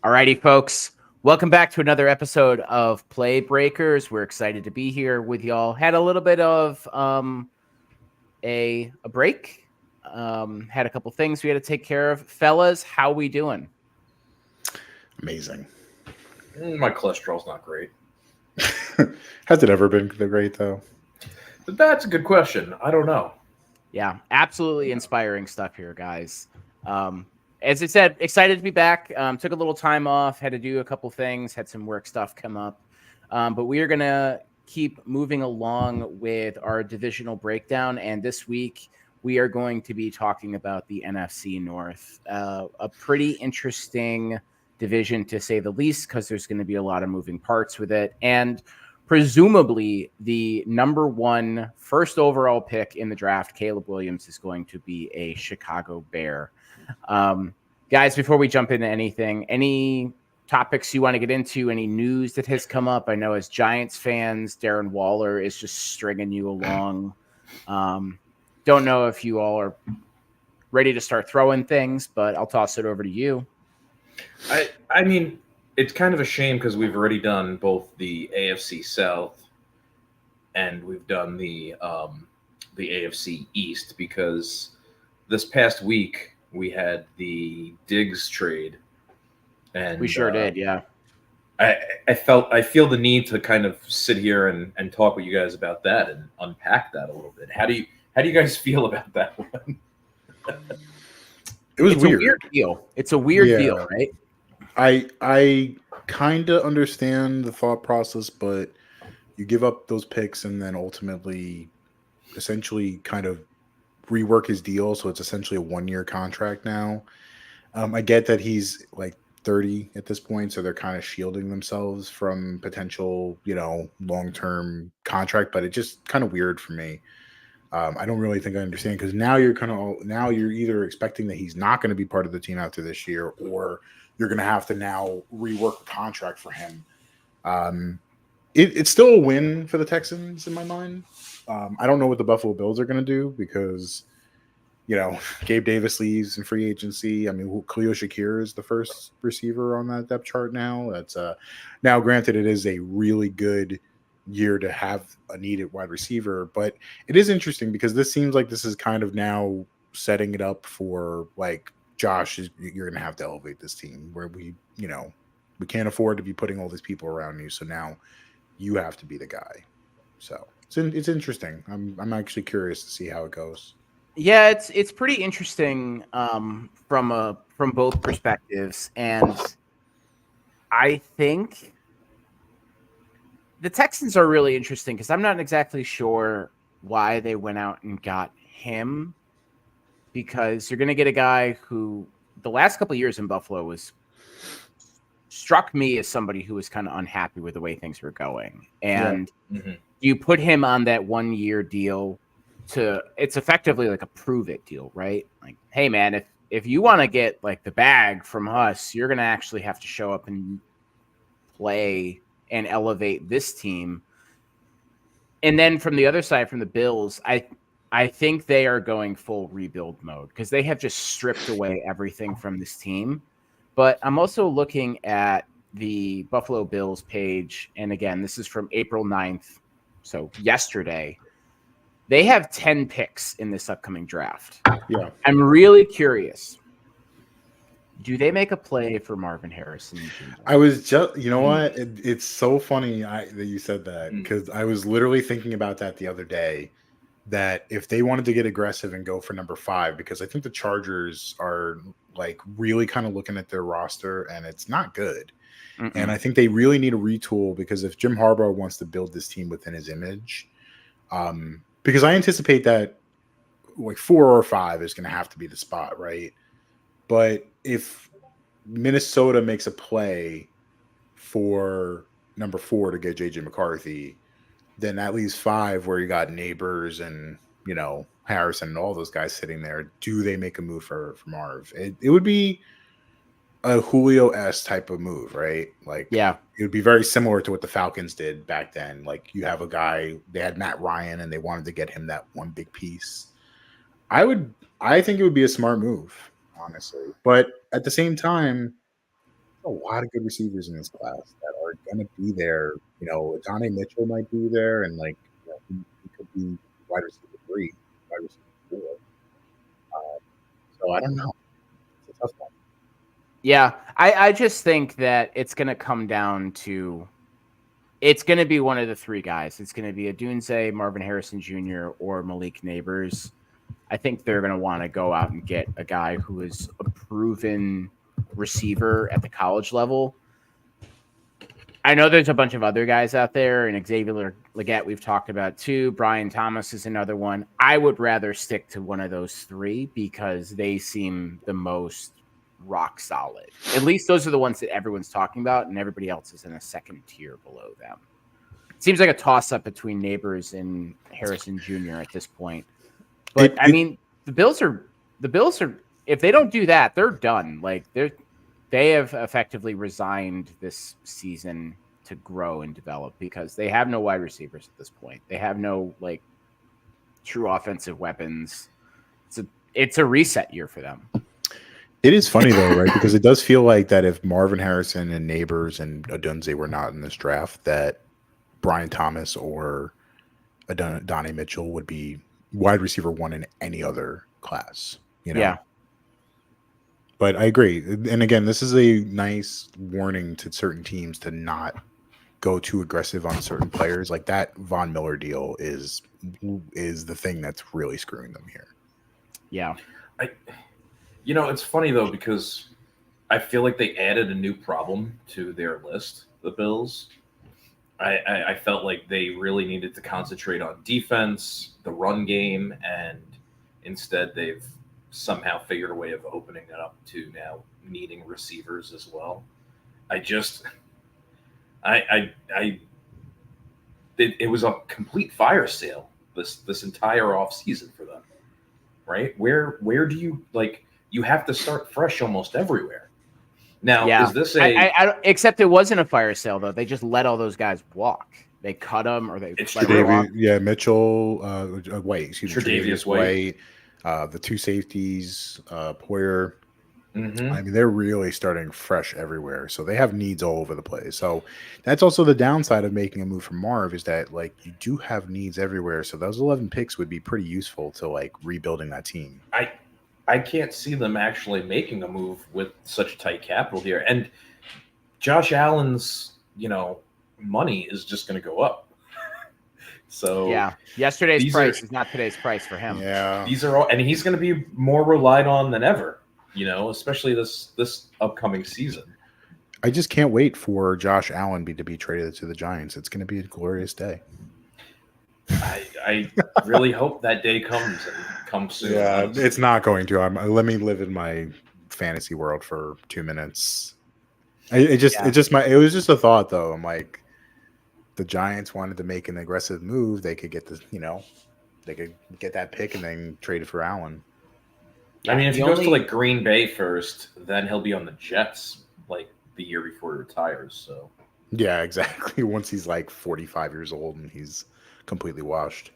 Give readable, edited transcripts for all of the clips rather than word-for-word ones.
Alrighty, folks. Welcome back to another episode of Playbreakers. We're excited to be here with y'all. Had a little bit of a break. Had a couple things we had to take care of. Fellas, how we doing? Amazing. My cholesterol's not great. Has it ever been great, though? That's a good question. I don't know. Yeah, absolutely inspiring stuff here, guys. As I said, excited to be back. Took a little time off, had to do a couple things, had some work stuff come up. But we are going to keep moving along with our divisional breakdown. And this week, we are going to be talking about the NFC North. A pretty interesting division, to say the least, because there's going to be a lot of moving parts with it. And presumably, the number one first overall pick in the draft, Caleb Williams, is going to be a Chicago Bear. Guys, before we jump into anything, any topics you want to get into, any news that has come up? I know as Giants fans, Darren Waller is just stringing you along. Don't know if you all are ready to start throwing things, but I'll toss it over to you. I mean, it's kind of a shame because we've already done both the AFC South and we've done the AFC East, because this past week we had the Diggs trade, and we sure did, yeah. I feel the need to kind of sit here and talk with you guys about that and unpack that a little bit. How do you guys feel about that one? It's weird. A weird deal. It's a weird deal, right? I kind of understand the thought process, but you give up those picks and then ultimately essentially kind of rework his deal, so it's essentially a 1-year contract now. I get that he's like 30 at this point, so they're kind of shielding themselves from potential, long-term contract, but it's just kind of weird for me. I don't really think I understand, because now you're either expecting that he's not going to be part of the team after this year, or you're going to have to now rework a contract for him. It's still a win for the Texans in my mind. I don't know what the Buffalo Bills are going to do, because, Gabe Davis leaves in free agency. I mean, Khalil Shakir is the first receiver on that depth chart now. That's now, granted, it is a really good year to have a needed wide receiver, but it is interesting because this seems like this is kind of now setting it up for, like, Josh, you're going to have to elevate this team where we can't afford to be putting all these people around you. So now you have to be the guy. So it's interesting. I'm actually curious to see how it goes. Yeah, it's pretty interesting from both perspectives, and I think the Texans are really interesting because I'm not exactly sure why they went out and got him, because you're going to get a guy who the last couple of years in Buffalo struck me as somebody who was kind of unhappy with the way things were going, and you put him on that 1-year deal. It's effectively like a prove it deal, right? Like, hey man, if you want to get like the bag from us, you're going to actually have to show up and play and elevate this team. And then from the other side, from the Bills, I think they are going full rebuild mode because they have just stripped away everything from this team. But I'm also looking at the Buffalo Bills page, and again, this is from April 9th, so yesterday. They have 10 picks in this upcoming draft. Yeah. I'm really curious. Do they make a play for Marvin Harrison? I was just, what? It's so funny that you said that, because I was literally thinking about that the other day. that if they wanted to get aggressive and go for number 5, because I think the Chargers are like really kind of looking at their roster and it's not good. And I think they really need a retool, because if Jim Harbaugh wants to build this team within his image, because I anticipate that like 4 or 5 is going to have to be the spot, right? But if Minnesota makes a play for number 4 to get JJ McCarthy, then that leaves 5 where you got Neighbors and, you know, Harrison and all those guys sitting there. Do they make a move for Marv? It would be a Julio-esque type of move, right? Like, Yeah. it would be very similar to what the Falcons did back then. Like, you have a guy, they had Matt Ryan and they wanted to get him that one big piece. I think it would be a smart move, honestly. But at the same time, a lot of good receivers in this class that are going to be there. You know, Donnie Mitchell might be there, and like, you know, he could be wide receiver 3, wide receiver 4. So I don't know. It's a tough one. Yeah, I just think that it's going to come down to, it's going to be one of the 3 guys. It's going to be Odunze, Marvin Harrison Jr., or Malik Neighbors. I think they're going to want to go out and get a guy who is a proven receiver at the college level. I know there's a bunch of other guys out there, and Xavier Legette we've talked about too. Brian Thomas is another one. I would rather stick to one of those 3 because they seem the most rock solid. At least those are the ones that everyone's talking about, and everybody else is in a second tier below them. It seems like a toss-up between Neighbors and Harrison Jr. at this point. But I mean, the Bills are if they don't do that, they're done. Like they have effectively resigned this season to grow and develop because they have no wide receivers at this point. They have no like true offensive weapons. It's a reset year for them. It is funny though, right? Because it does feel like that if Marvin Harrison and Neighbors and Odunze were not in this draft, that Brian Thomas or Donnie Mitchell would be wide receiver 1 in any other class. You know? Yeah. But I agree. And again, this is a nice warning to certain teams to not go too aggressive on certain players. Like that Von Miller deal is the thing that's really screwing them here. Yeah. You know, it's funny though, because I feel like they added a new problem to their list, the Bills. I felt like they really needed to concentrate on defense, the run game, and instead they've somehow figured a way of opening it up to now needing receivers as well. It was a complete fire sale this entire offseason for them, right? Where do you like? You have to start fresh almost everywhere. Now, is this I except it wasn't a fire sale though. They just let all those guys walk. They cut them, or they it's let them walk. Yeah, Mitchell, Tre'Davious White, the 2 safeties, Poyer. Mm-hmm. I mean, they're really starting fresh everywhere. So they have needs all over the place. So that's also the downside of making a move from Marv, is that like you do have needs everywhere. So those 11 picks would be pretty useful to like rebuilding that team. I can't see them actually making a move with such tight capital here. And Josh Allen's, money is just going to go up. So yeah, yesterday's price is not today's price for him. Yeah, these are all, and he's going to be more relied on than ever. Especially this upcoming season. I just can't wait for Josh Allen to be traded to the Giants. It's going to be a glorious day. I really hope that day comes soon. Yeah, it's not going to. Let me live in my fantasy world for 2 minutes. It was just a thought though. I'm like, the Giants wanted to make an aggressive move. They could get this, they could get that pick and then trade it for Allen. I mean, if he goes to like Green Bay first, then he'll be on the Jets like the year before he retires. So yeah, exactly. Once he's like 45 years old and he's completely washed.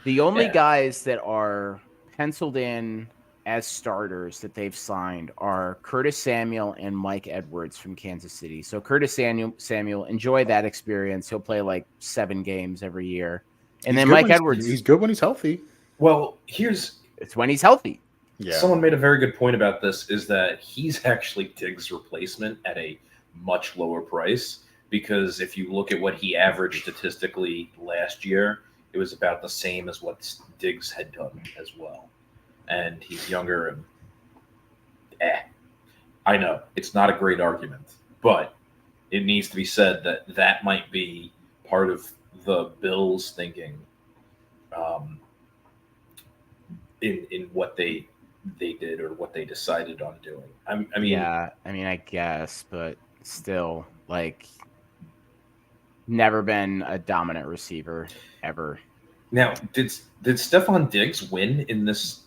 The only guys that are penciled in as starters that they've signed are Curtis Samuel and Mike Edwards from Kansas City. So Curtis Samuel, enjoy that experience. He'll play like 7 games every year. And then Mike Edwards. He's good when he's healthy. Well, it's when he's healthy. Yeah. Someone made a very good point about this, is that he's actually Diggs' replacement at a much lower price, because if you look at what he averaged statistically last year, it was about the same as what Diggs had done as well. And he's younger and I know it's not a great argument, but it needs to be said that that might be part of the Bills' thinking in what they did or what they decided on doing. I mean, yeah, I mean, I guess, but still, like, never been a dominant receiver ever. now did Stephon Diggs win in this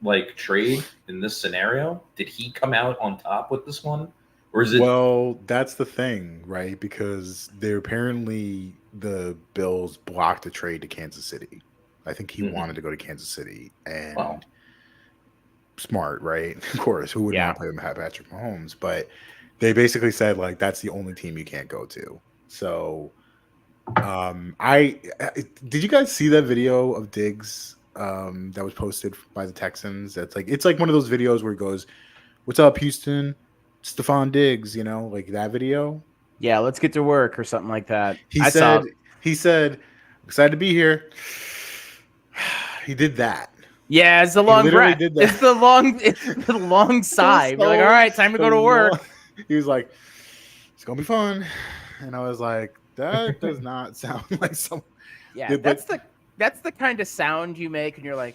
like trade in this scenario? Did he come out on top with this one, or is it? Well, that's the thing, right? Because they're apparently the Bills blocked a trade to Kansas City. I think he wanted to go to Kansas City, and Wow. smart, right? Of course, who would Yeah. want to play with Patrick Mahomes? But they basically said like that's the only team you can't go to. So, did you guys see that video of Diggs that was posted by the Texans? It's like one of those videos where it goes, "What's up, Houston? Stephon Diggs," like that video. Yeah, let's get to work or something like that. He said, "Excited to be here." He did that. Yeah, it's the long literally breath. did that. It's the long sigh. You're like, all right, time to go to work. He was like, "It's gonna be fun," and I was like, "That does not sound like some." Yeah, that's the kind of sound you make, and you're like,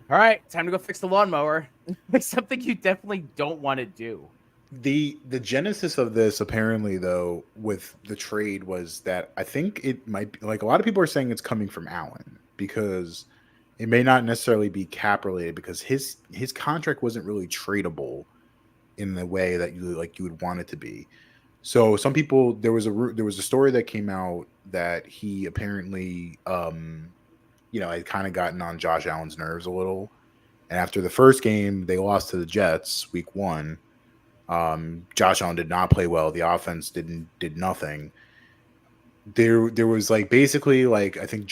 all right, time to go fix the lawnmower. It's something you definitely don't want to do. The genesis of this apparently though with the trade was that I think it might be like a lot of people are saying it's coming from Allen because it may not necessarily be cap related because his contract wasn't really tradable in the way that you would want it to be. So some people there was a story that came out that he apparently had kind of gotten on Josh Allen's nerves a little. And after the first game they lost to the Jets week 1. Josh Allen did not play well. The offense did nothing. There was like basically like I think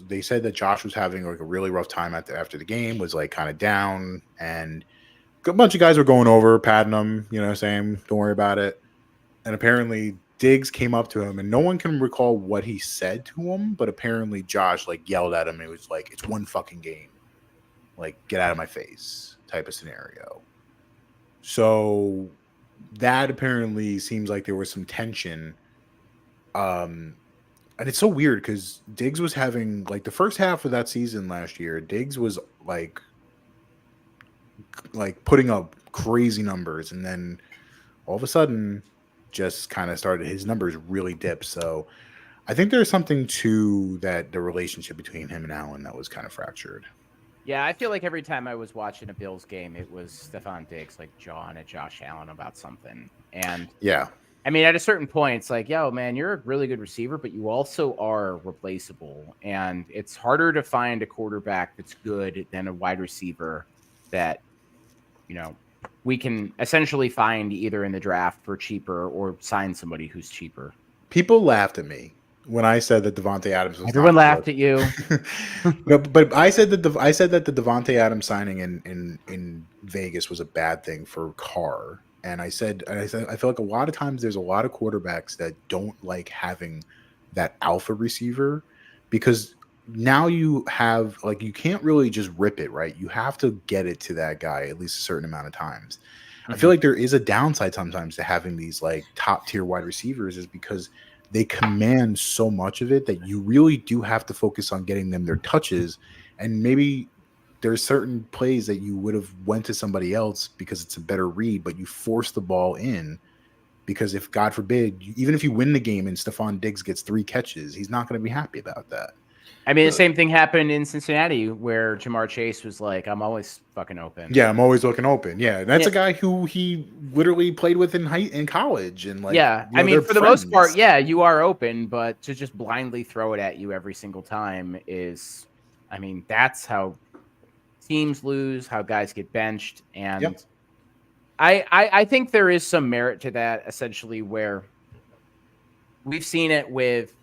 they said that Josh was having like a really rough time after the game, was like kind of down, and a bunch of guys were going over, patting him, saying, "Don't worry about it." And apparently Diggs came up to him and no one can recall what he said to him, but apparently Josh like yelled at him and it was like, "It's one fucking game. Like, get out of my face," type of scenario. So that apparently seems like there was some tension. And it's so weird because Diggs was having like the first half of that season last year, Diggs was like putting up crazy numbers, and then all of a sudden just kind of started his numbers really dip. So I think there's something to that, the relationship between him and Allen that was kind of fractured. Yeah, I feel like every time I was watching a Bills game, it was Stephon Diggs like jawing at Josh Allen about something. And yeah, I mean, at a certain point, it's like, yo, man, you're a really good receiver, but you also are replaceable. And it's harder to find a quarterback that's good than a wide receiver that, we can essentially find either in the draft for cheaper or sign somebody who's cheaper. People laughed at me when I said that Devontae Adams was. Everyone laughed at you. No, but I said that the Devontae Adams signing in Vegas was a bad thing for Carr. And I said I feel like a lot of times there's a lot of quarterbacks that don't like having that alpha receiver because now you have like you can't really just rip it, right? You have to get it to that guy at least a certain amount of times. Mm-hmm. I feel like there is a downside sometimes to having these like top tier wide receivers is because they command so much of it that you really do have to focus on getting them their touches, and maybe there's certain plays that you would have went to somebody else because it's a better read, but you force the ball in because if God forbid, even if you win the game and Stephon Diggs gets 3 catches, he's not going to be happy about that. I mean, the same thing happened in Cincinnati where Jamar Chase was like, "I'm always fucking open." Yeah, I'm always looking open. Yeah, that's a guy who he literally played with in college, and like, yeah. I mean, for the most part, yeah, you are open, but to just blindly throw it at you every single time is, I mean, that's how teams lose, how guys get benched, and I think there is some merit to that. Essentially, where we've seen it with.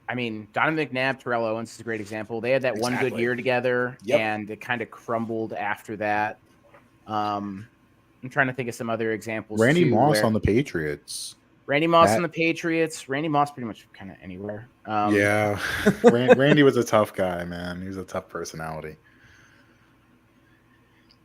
I mean, Donovan McNabb, Terrell Owens is a great example. They had that one good year together, and it kind of crumbled after that. I'm trying to think of some other examples. Randy Moss on the Patriots. Randy Moss That- and the Patriots. Randy Moss pretty much kind of anywhere. Yeah, Randy was a tough guy, man. He was a tough personality.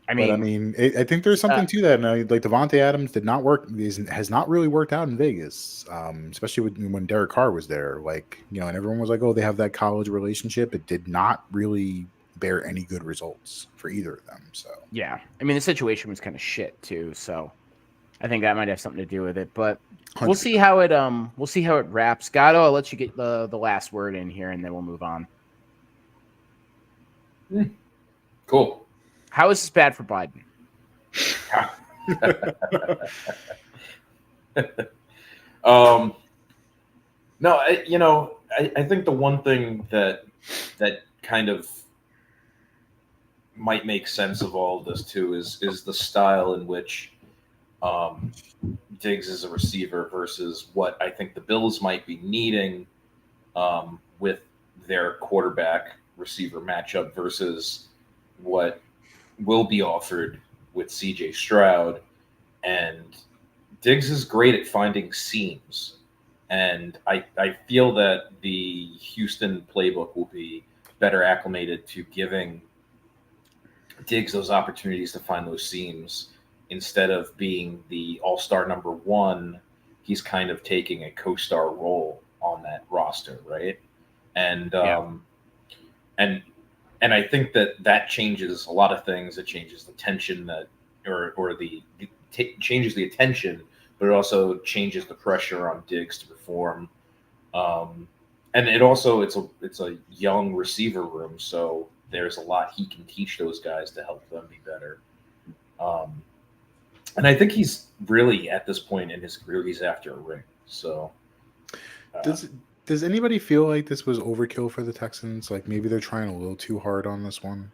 I But I mean, mean, I think there's something to that. Now, like Devontae Adams did not work. Has not really worked out in Vegas, especially when Derek Carr was there. Like, you know, and everyone was like, "Oh, they have that college relationship." It did not really bear any good results for either of them. So yeah. I mean, the situation was kind of shit too. So I think that might have something to do with it. But we'll 100%. see how it wraps. Gatto, I'll let you get the last word in here, and then we'll move on. Cool. How is this bad for Biden? No, I think the one thing that kind of might make sense of all of this too is the style in which Diggs is a receiver versus what I think the Bills might be needing with their quarterback receiver matchup versus what will be offered with CJ Stroud. And Diggs is great at finding seams. And I feel that the Houston playbook will be better acclimated to giving Diggs those opportunities to find those seams. Instead of being the all-star number one, he's kind of taking a co-star role on that roster, right? And and I think that changes a lot of things. It changes the tension changes the attention, but it also changes the pressure on Diggs to perform. And it's a young receiver room, so there's a lot he can teach those guys to help them be better. And I think he's really at this point in his career, he's after a ring. So does anybody feel like this was overkill for the Texans? Like maybe they're trying a little too hard on this one.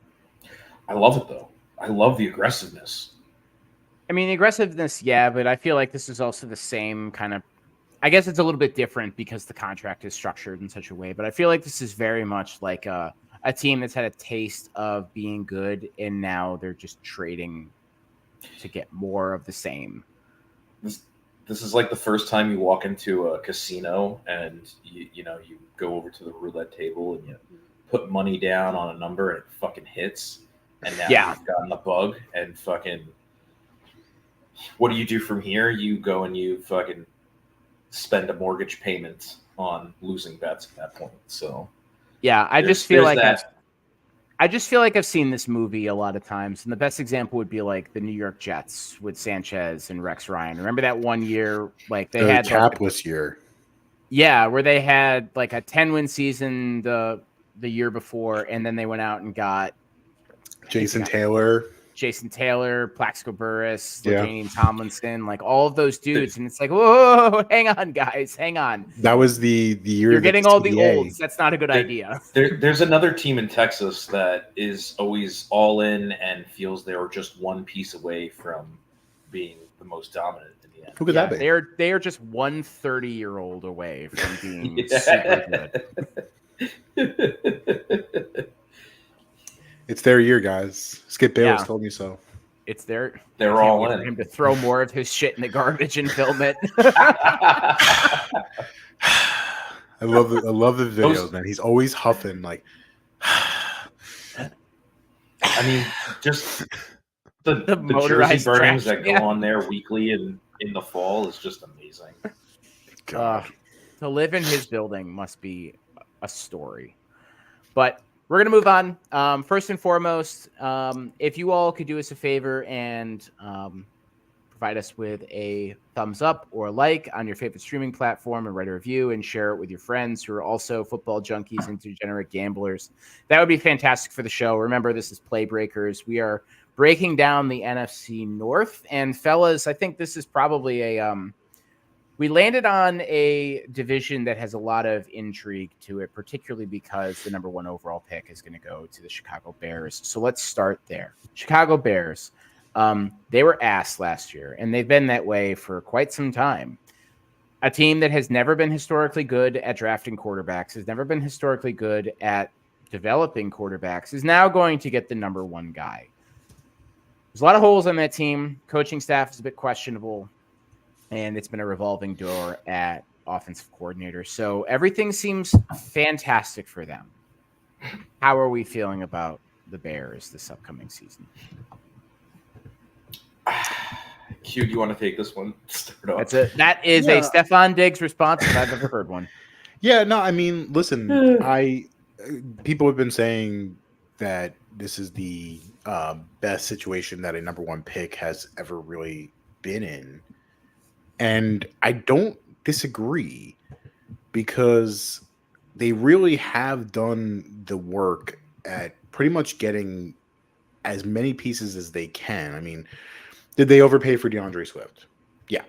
I love it though. I love the aggressiveness. I mean, the aggressiveness, yeah, but I feel like this is also the same kind of. I guess it's a little bit different because the contract is structured in such a way, but I feel like this is very much like a team that's had a taste of being good, and now they're just trading to get more of the same. This is like the first time you walk into a casino and you go over to the roulette table and you put money down on a number and it fucking hits, and now you've gotten the bug and fucking. What do you do from here? You go and you fucking spend a mortgage payment on losing bets at that point. So yeah, I just feel like I've seen this movie a lot of times, and the best example would be like the New York Jets with Sanchez and Rex Ryan. Remember that one year, like they had capless year. Yeah, where they had like a 10-win season the year before, and then they went out and got Jason Taylor, Plaxico Burress, LaDainian Tomlinson, like all of those dudes. And it's like, whoa, hang on, guys, hang on. That was the year. You're getting all the olds. That's not a good idea. There's another team in Texas that is always all in and feels they were just one piece away from being the most dominant in the end. Who could that be? They are just 1 30-year-old away from being super good. It's their year, guys. Skip Bayless told me so. It's they're all in. For him to throw more of his shit in the garbage and film it. I love the videos, man. He's always huffing like. I mean, just the motorized jersey burnings trash, that go on there weekly and in the fall is just amazing. To live in his building must be a story. But we're going to move on. First and foremost, if you all could do us a favor and provide us with a thumbs up or a like on your favorite streaming platform and write a review and share it with your friends who are also football junkies and degenerate gamblers, that would be fantastic for the show. Remember, this is Playbreakers. We are breaking down the NFC North. And fellas, I think this is probably we landed on a division that has a lot of intrigue to it, particularly because the number 1 overall pick is going to go to the Chicago Bears. So let's start there. Chicago Bears, they were ass last year, and they've been that way for quite some time. A team that has never been historically good at drafting quarterbacks, has never been historically good at developing quarterbacks, is now going to get the number 1 guy. There's a lot of holes on that team. Coaching staff is a bit questionable. and it's been a revolving door at offensive coordinator. So everything seems fantastic for them. How are we feeling about the Bears this upcoming season? Q, do you want to take this one? That is a Stephon Diggs response if I've ever heard one. Yeah, no, I mean, listen, people have been saying that this is the best situation that a number one pick has ever really been in. And I don't disagree, because they really have done the work at pretty much getting as many pieces as they can. I mean, did they overpay for DeAndre Swift? Yeah.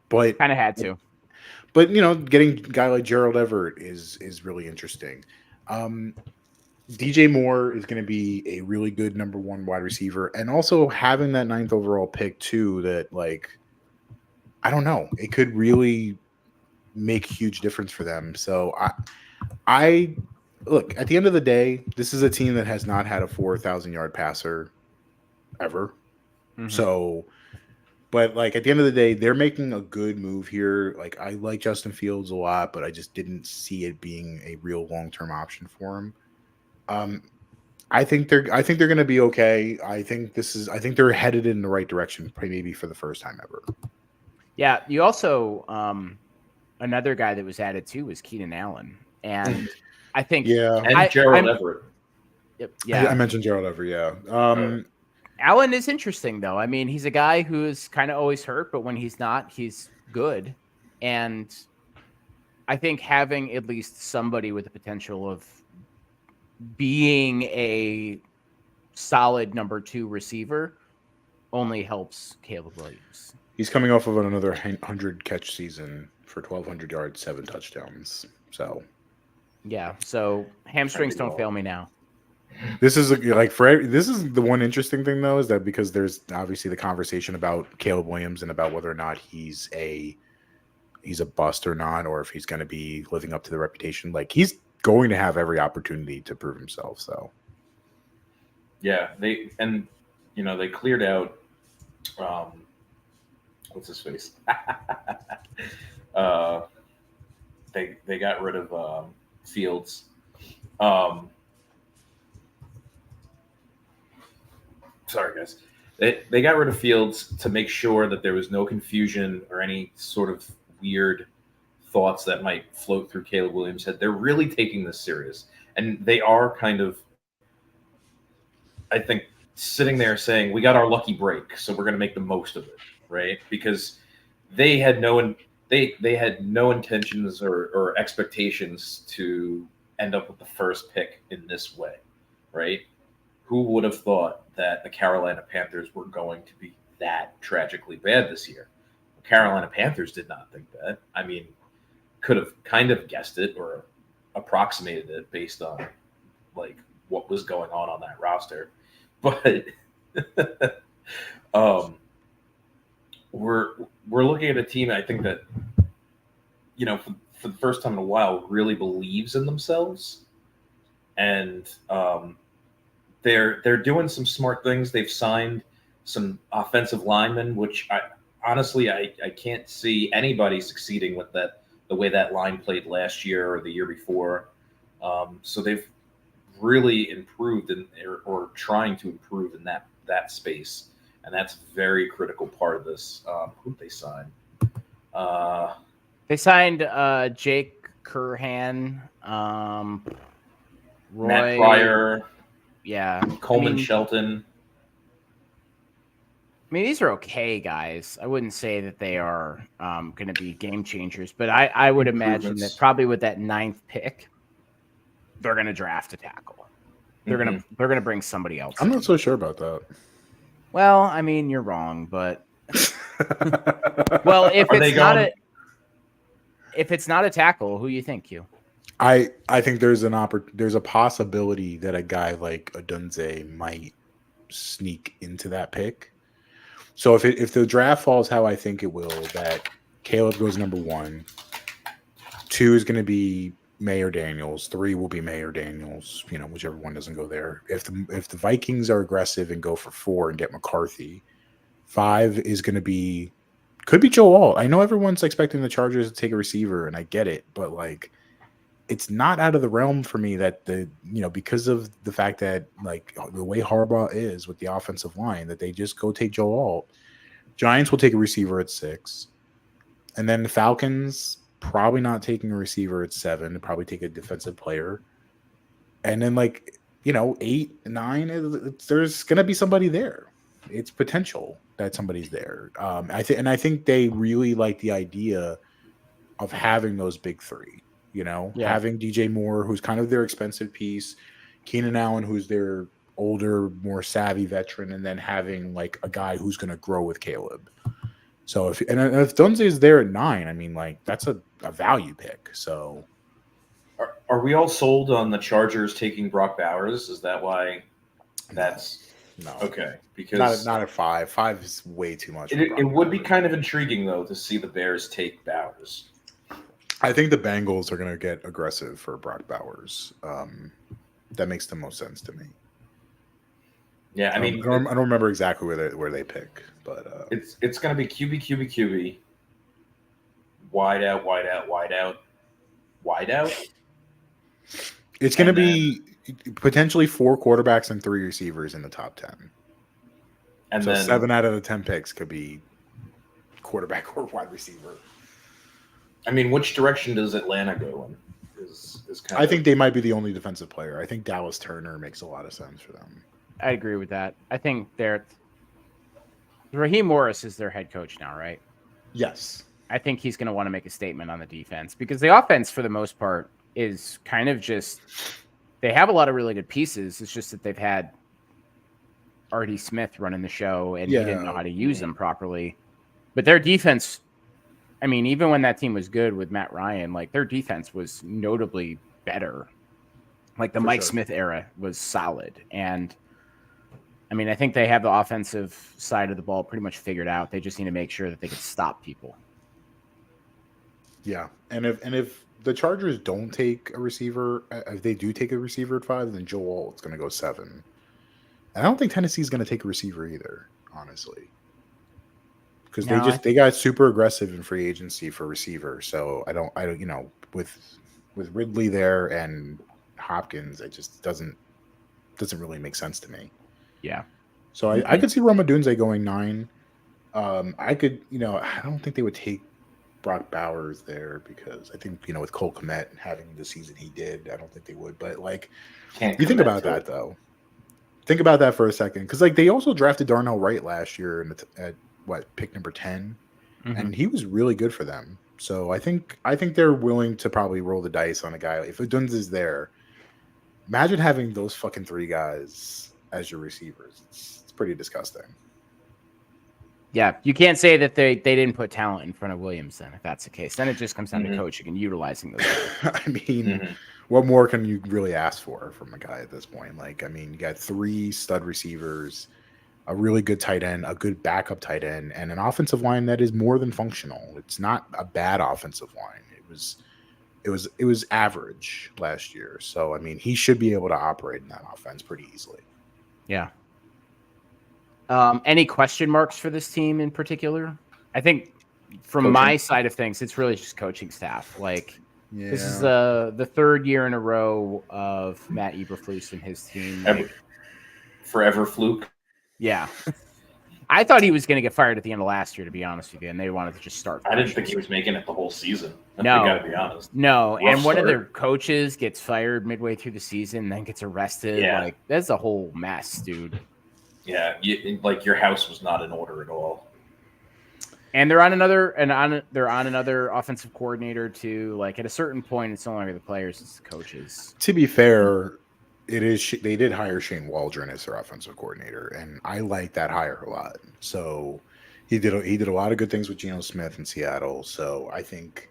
But kind of had to. But getting a guy like Gerald Everett is really interesting. DJ Moore is going to be a really good number one wide receiver, and also having that 9th overall pick too. That, like, I don't know, it could really make a huge difference for them. So I look, at the end of the day, this is a team that has not had a 4,000-yard passer ever. Mm-hmm. So. But, like, at the end of the day, they're making a good move here. Like, I like Justin Fields a lot, but I just didn't see it being a real long-term option for him. I think they're going to be okay. I think they're headed in the right direction, maybe for the first time ever. Yeah, you also another guy that was added too was Keenan Allen, and I think and Gerald Everett. Yeah, I mentioned Gerald Everett. Yeah. Allen is interesting, though. I mean, he's a guy who's kind of always hurt, but when he's not, he's good. And I think having at least somebody with the potential of being a solid number 2 receiver only helps Caleb Williams. He's coming off of another 100-catch season for 1,200 yards, 7 touchdowns. So, yeah. So hamstrings don't fail me now. This is this is the one interesting thing, though, is that because there's obviously the conversation about Caleb Williams and about whether or not he's a bust or not, or if he's going to be living up to the reputation. Like, he's going to have every opportunity to prove himself. So, yeah, they cleared out what's his face? They got rid of Fields. Sorry, guys. They got rid of Fields to make sure that there was no confusion or any sort of weird thoughts that might float through Caleb Williams' head. They're really taking this serious. And they are kind of, I think, sitting there saying, we got our lucky break, so we're going to make the most of it, right? Because they had no intentions or expectations to end up with the first pick in this way, right? Who would have thought that the Carolina Panthers were going to be that tragically bad this year? The Carolina Panthers did not think that. I mean, could have kind of guessed it or approximated it based on, like, what was going on that roster. But we're looking at a team, I think, that, for the first time in a while, really believes in themselves. And they're doing some smart things. They've signed some offensive linemen, which I can't see anybody succeeding with the way that line played last year or the year before. So they've really improved or trying to improve in that space, and that's a very critical part of this. Who did they sign? They signed Jake Curhan, Roy, Matt Pryor. Yeah. Coleman Shelton. I mean, these are okay guys. I wouldn't say that they are going to be game changers, but I would imagine that probably with that 9th pick, they're going to draft a tackle. They're going to bring somebody else. I'm not so sure about that. Well, I mean, you're wrong, but well, if it's not a tackle, who you think, Q? I think there's a possibility that a guy like Odunze might sneak into that pick. So if the draft falls how I think it will, that Caleb goes number 1, 2 is going to be Mayor Daniels, 3 will be Mayor Daniels, whichever one doesn't go there. If the Vikings are aggressive and go for 4 and get McCarthy, 5 is going to be Could be Joe Alt. I know everyone's expecting the Chargers to take a receiver, and I get it, but like, it's not out of the realm for me that because of the fact that like the way Harbaugh is with the offensive line, that they just go take Joe Alt. Giants will take a receiver at 6, and then the Falcons probably not taking a receiver at 7. They'll probably take a defensive player, and then 8, 9. There's gonna be somebody there. It's potential that somebody's there. I think they really like the idea of having those big 3. Having DJ Moore, who's kind of their expensive piece, Keenan Allen, who's their older, more savvy veteran, and then having like a guy who's going to grow with Caleb. So if Dunze is there at 9, I mean, like that's a value pick. So are we all sold on the Chargers taking Brock Bowers? Is that why? That's no. Okay, because not at 5. 5 is way too much. It would be kind of intriguing though to see the Bears take Bowers. I think the Bengals are going to get aggressive for Brock Bowers. That makes the most sense to me. Yeah, I mean, I don't remember exactly where they pick, but it's going to be QB, wide out. It's going to be potentially 4 quarterbacks and 3 receivers in the top 10. And so then 7 out of the 10 picks could be quarterback or wide receiver. I mean, which direction does Atlanta go in? I think they might be the only defensive player. I think Dallas Turner makes a lot of sense for them. I agree with that. I think Raheem Morris is their head coach now, right? Yes. I think he's going to want to make a statement on the defense because the offense, for the most part, is kind of just they have a lot of really good pieces. It's just that they've had R.D. Smith running the show, and he didn't know how to use them properly. But their defense, I mean, even when that team was good with Matt Ryan, like their defense was notably better. Like the Mike Smith era was solid. And I mean, I think they have the offensive side of the ball pretty much figured out. They just need to make sure that they can stop people. Yeah. And if the Chargers don't take a receiver, if they do take a receiver at 5, then Joe Alt's going to go 7. And I don't think Tennessee's going to take a receiver either, honestly. Because they got super aggressive in free agency for receiver. So I don't with Ridley there and Hopkins, it just doesn't really make sense to me. Yeah. So I could see Roma Dunze going 9. I don't think they would take Brock Bowers there because I think, with Cole Kmet having the season he did, I don't think they would. But you think about that though. Think about that for a second. Because they also drafted Darnell Wright last year at pick number 10, and he was really good for them. So I think they're willing to probably roll the dice on a guy. If Dunze is there, imagine having those fucking 3 guys as your receivers. It's pretty disgusting. Yeah, you can't say that they didn't put talent in front of Williams then, if that's the case. Then it just comes down to coaching and utilizing those guys. I mean, what more can you really ask for from a guy at this point? You got 3 stud receivers, a really good tight end, a good backup tight end, and an offensive line that is more than functional. It's not a bad offensive line. It was average last year. So I mean, he should be able to operate in that offense pretty easily. Yeah. Any question marks for this team in particular? I think from my side of things, it's really just coaching staff. This is the 3rd year in a row of Matt Eberflus and his team. Forever fluke. Yeah. I thought he was going to get fired at the end of last year, to be honest with you, and they wanted to just start. I didn't think he was making it the whole season. No. I got to be honest. No, and one of their coaches gets fired midway through the season and then gets arrested. Yeah. That's a whole mess, dude. Yeah, your house was not in order at all. And they're on another offensive coordinator too. At a certain point, it's no longer the players, it's the coaches. To be fair, they did hire Shane Waldron as their offensive coordinator, and I like that hire a lot. So he did a lot of good things with Geno Smith in Seattle. So I think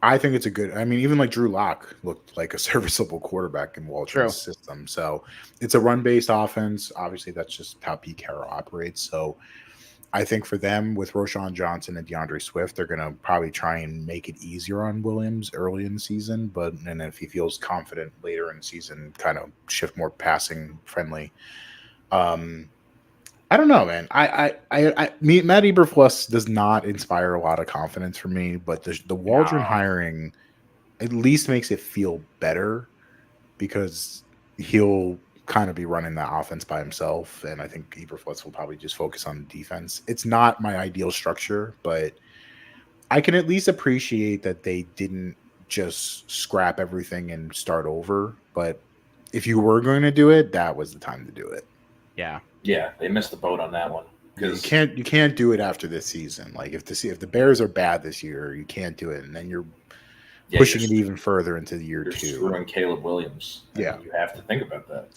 it's a good. I mean, even Drew Lock looked like a serviceable quarterback in Waldron's system. So it's a run-based offense. Obviously, that's just how Pete Carroll operates. So I think for them, with Roshan Johnson and DeAndre Swift, they're going to probably try and make it easier on Williams early in the season. And if he feels confident later in the season, kind of shift more passing friendly. I don't know, man. Matt Eberflus does not inspire a lot of confidence for me, but the Waldron hiring at least makes it feel better because he'll kind of be running the offense by himself, and I think Eberflus will probably just focus on defense. It's not my ideal structure, but I can at least appreciate that they didn't just scrap everything and start over. But if you were going to do it, that was the time to do it. Yeah. Yeah, they missed the boat on that one. You can't do it after this season. Like if the Bears are bad this year, you can't do it, and then you're pushing it even further into the year you're 2. Screwing Caleb Williams. Yeah, you have to think about that.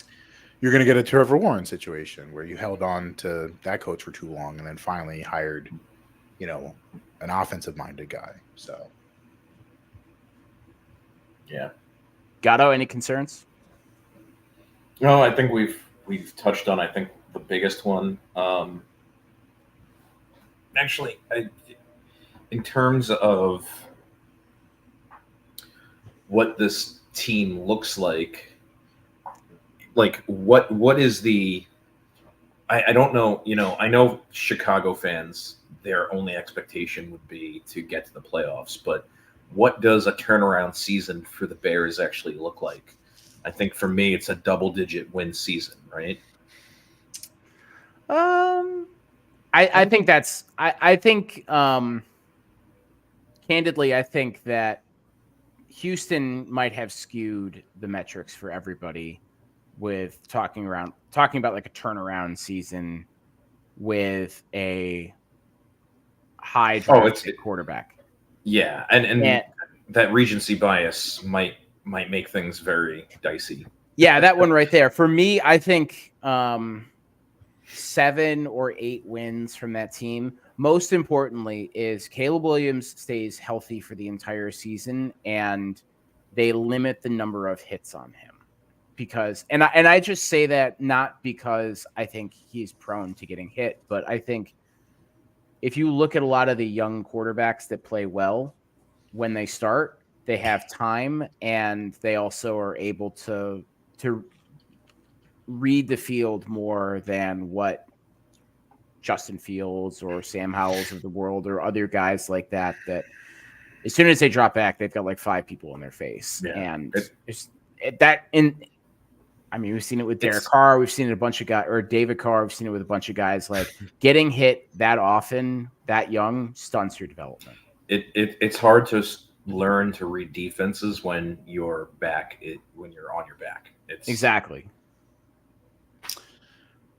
You're going to get a Trevor Warren situation where you held on to that coach for too long, and then finally hired, an offensive-minded guy. So, yeah. Gatto, any concerns? No, I think we've touched on, I think, the biggest one. Actually, in terms of what this team looks like what is the I don't know, I know Chicago fans, their only expectation would be to get to the playoffs, but what does a turnaround season for the Bears actually look like? I think for me, it's a double-digit win season, right? I think that's I think candidly, I think that Houston might have skewed the metrics for everybody with talking about like a turnaround season with a high draft quarterback. Yeah, and that recency bias might make things very dicey. Yeah, that one right there. For me, I think 7 or 8 wins from that team. Most importantly is Caleb Williams stays healthy for the entire season, and they limit the number of hits on him. Because and I just say that not because I think he's prone to getting hit, but I think if you look at a lot of the young quarterbacks that play well when they start, they have time, and they also are able to read the field more than what Justin Fields or Sam Howells of the world or other guys like that as soon as they drop back, they've got like 5 people in their face. Yeah. And we've seen it with Derek Carr. We've seen it a bunch of guys, or David Carr. We've seen it with a bunch of guys. Like getting hit that often, that young, stunts your development. It's hard to learn to read defenses when you're when you're on your back. Exactly.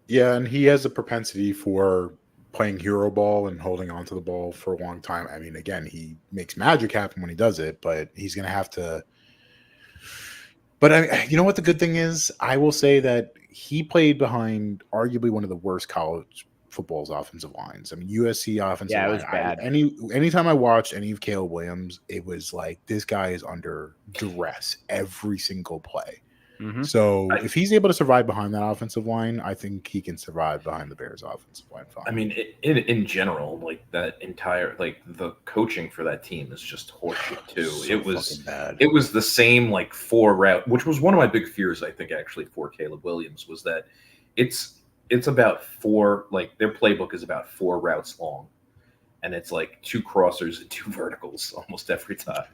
Yeah, and he has a propensity for playing hero ball and holding onto the ball for a long time. I mean, again, he makes magic happen when he does it, but he's going to have to. But you know what the good thing is? I will say that he played behind arguably one of the worst college football's offensive lines. I mean, USC offensive line. Yeah, it was bad. Anytime I watched any of Caleb Williams, it was like this guy is under duress every single play. Mm-hmm. So if he's able to survive behind that offensive line, I think he can survive behind the Bears' offensive line. Fine. I mean, in general, like that entire the coaching for that team is just horseshit too. So it was the same 4 route, which was one of my big fears. I think actually for Caleb Williams was that it's about 4 their playbook is about 4 routes long, and it's 2 crossers and 2 verticals almost every time.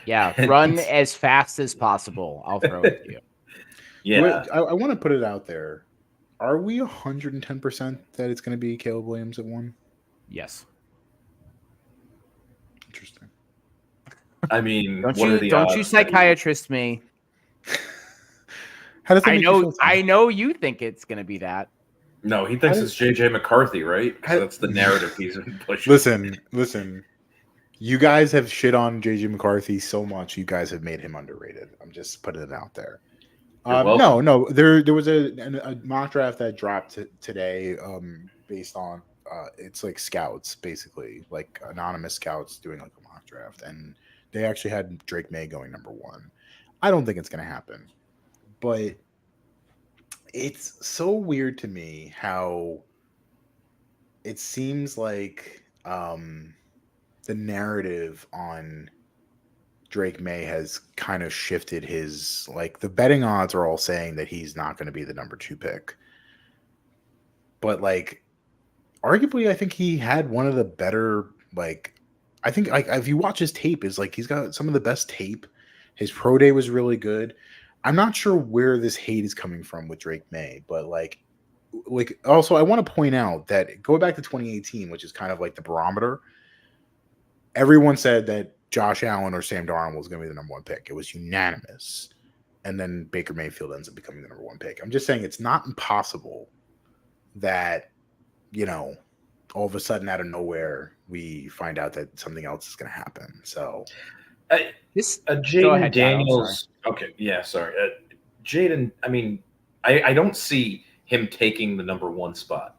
Yeah, run as fast as possible. I'll throw it to you. Yeah, I want to put it out there. Are we 110% that it's going to be Caleb Williams at 1? Yes. Interesting. I mean, don't you psychiatrist me? How does that I know you think it's going to be that. No, he thinks it's JJ McCarthy, right? Because that's the narrative he's been pushing. Listen. You guys have shit on JJ McCarthy so much. You guys have made him underrated. I'm just putting it out there. No. There was a mock draft that dropped today, based on it's scouts, basically, anonymous scouts doing a mock draft, and they actually had Drake May going number 1. I don't think it's going to happen, but it's so weird to me how it seems like the narrative on Drake May has kind of shifted his the betting odds are all saying that he's not going to be the number 2 pick. But arguably, I think he had one of the better, I think if you watch his tape, is like he's got some of the best tape. His pro day was really good. I'm not sure where this hate is coming from with Drake May, but like also I want to point out that go back to 2018, which is kind of like the barometer. Everyone said that Josh Allen or Sam Darnold was going to be the number one pick. It was unanimous. And then Baker Mayfield ends up becoming the number one pick. I'm just saying it's not impossible that, all of a sudden out of nowhere, we find out that something else is going to happen. So Jaden Daniels. Okay. Yeah. Sorry. Jaden, I mean, I don't see him taking the number one spot.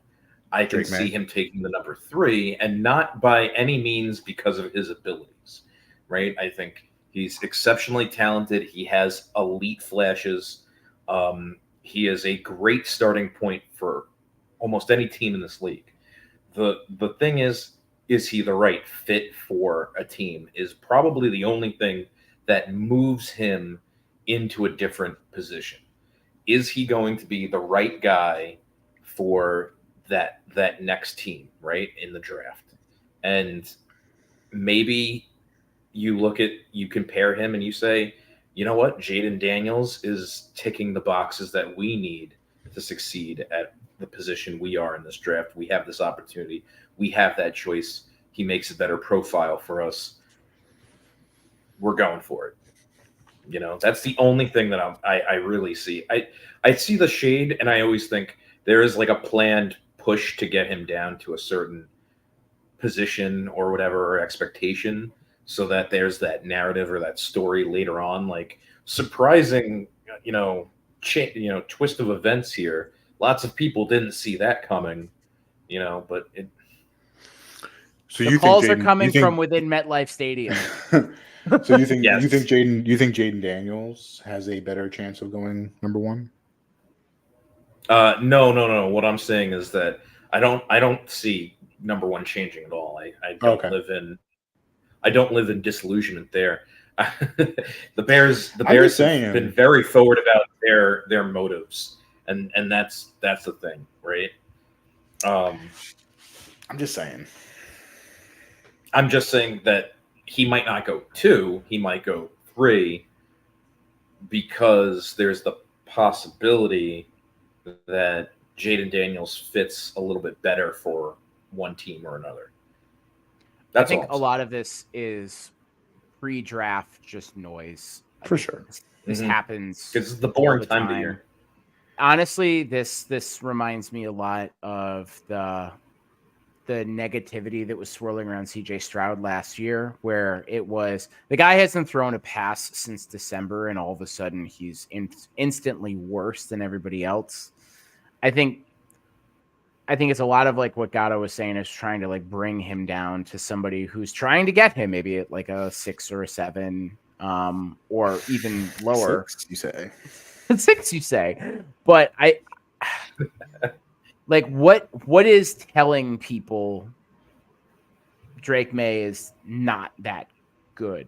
I can see him taking the number 3, and not by any means because of his abilities, right? I think he's exceptionally talented. He has elite flashes. He is a great starting point for almost any team in this league. The thing is he the right fit for a team is probably the only thing that moves him into a different position. Is he going to be the right guy for that next team, right, in the draft? And maybe you compare him and you say, you know what, Jaden Daniels is ticking the boxes that we need to succeed at the position we are in this draft. We have this opportunity. We have that choice. He makes a better profile for us. We're going for it. That's the only thing that I really see. I see the shade, and I always think there is like a planned push to get him down to a certain position or whatever, or expectation, so that there's that narrative or that story later on, like surprising, twist of events here. Lots of people didn't see that coming, but it. So the calls are coming from within MetLife Stadium. So you think Jaden Daniels has a better chance of going number one? No. What I'm saying is that I don't see number one changing at all. I don't live in disillusionment there. The Bears have been very forward about their motives, and that's the thing, right? I'm just saying that he might not go 2, he might go 3, because there's the possibility that Jaden Daniels fits a little bit better for one team or another. I think a lot of this is pre-draft just noise. For sure. This happens. It's the boring time of the year. Honestly, this reminds me a lot of the negativity that was swirling around CJ Stroud last year, where it was the guy hasn't thrown a pass since December, and all of a sudden he's instantly worse than everybody else. I think it's a lot of like what Gatto was saying, is trying to like bring him down to somebody who's trying to get him maybe at like a 6 or a 7, or even lower. 6, you say? 6, you say? But I like what is telling people Drake May is not that good.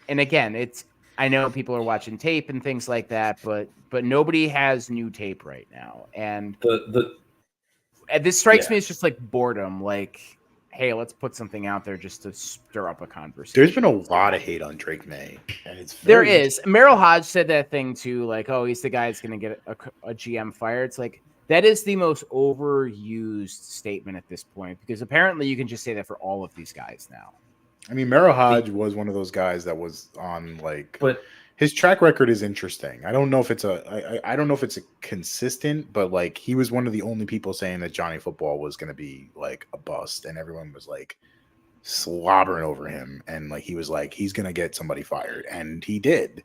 And again, I know people are watching tape and things like that, but nobody has new tape right now, and this strikes me as just like boredom. Like, hey, let's put something out there just to stir up a conversation. There's been a lot of hate on Drake May, and there is. Merrill Hodge said that thing too, like, oh, he's the guy that's going to get a GM fired. It's like, that is the most overused statement at this point, because apparently you can just say that for all of these guys now. I mean, Merrill Hodge was one of those guys that was on but his track record is interesting. I don't know if it's a consistent, but like he was one of the only people saying that Johnny Football was going to be like a bust, and everyone was like slobbering over him, and like he was like he's going to get somebody fired, and he did.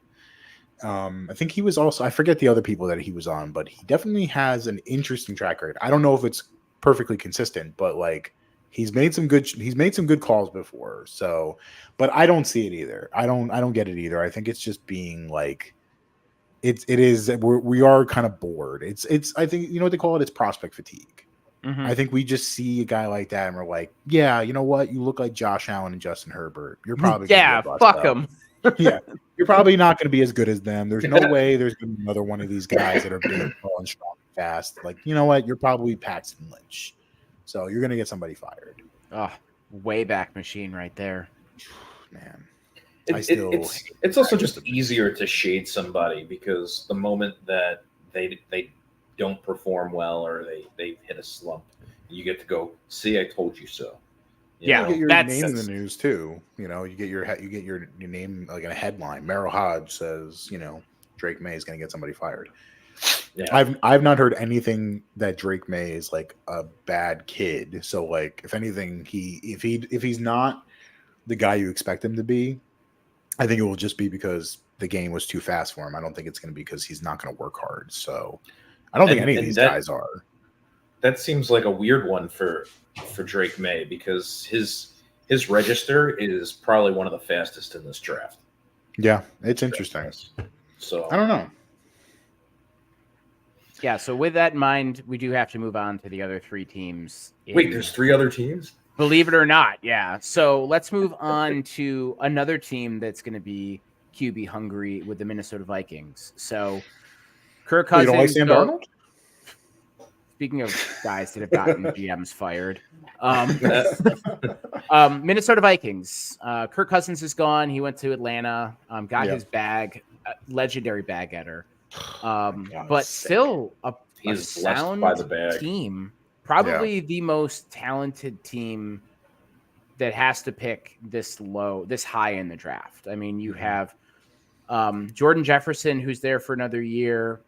I think he was also, I forget the other people that he was on, but he definitely has an interesting track record. I don't know if it's perfectly consistent, but like he's made some good calls before. So, but I don't see it either. I don't get it either. I think it's just being like, we are kind of bored. I think, you know what they call it? It's prospect fatigue. Mm-hmm. I think we just see a guy like that and we're like, yeah, you know what? You look like Josh Allen and Justin Herbert. You're probably fuck them. Yeah, you're probably not going to be as good as them. There's no way there's going to be another one of these guys that are big, tall, and strong, and fast. Like, you know what? You're probably Paxton Lynch. So you're going to get somebody fired. Oh, way back machine right there. Man. It's also just easier to shade somebody because the moment that they don't perform well or they hit a slump, you get to go, see, I told you so. You get your name in the news too. You get your name like in a headline. Merrill Hodge says, Drake May is going to get somebody fired. Yeah. I've not heard anything that Drake May is like a bad kid. So like if anything, if he's not the guy you expect him to be, I think it will just be because the game was too fast for him. I don't think it's going to be because he's not going to work hard. So I don't think any of these guys are. That seems like a weird one for Drake May because his register is probably one of the fastest in this draft. Yeah, it's interesting. So I don't know. Yeah, so with that in mind, we do have to move on to the other three teams. Wait, there's 3 other teams? Believe it or not, yeah. So let's move on to another team that's going to be QB hungry with the Minnesota Vikings. So Kirk Cousins. You don't like Sam Darnold? Speaking of guys that have gotten GMs fired, Minnesota Vikings. Kirk Cousins is gone. He went to Atlanta, got his bag, legendary bag getter. But still a sound by the bag. team. Probably the most talented team that has to pick this high in the draft. I mean, you have Jordan Jefferson, who's there for another year.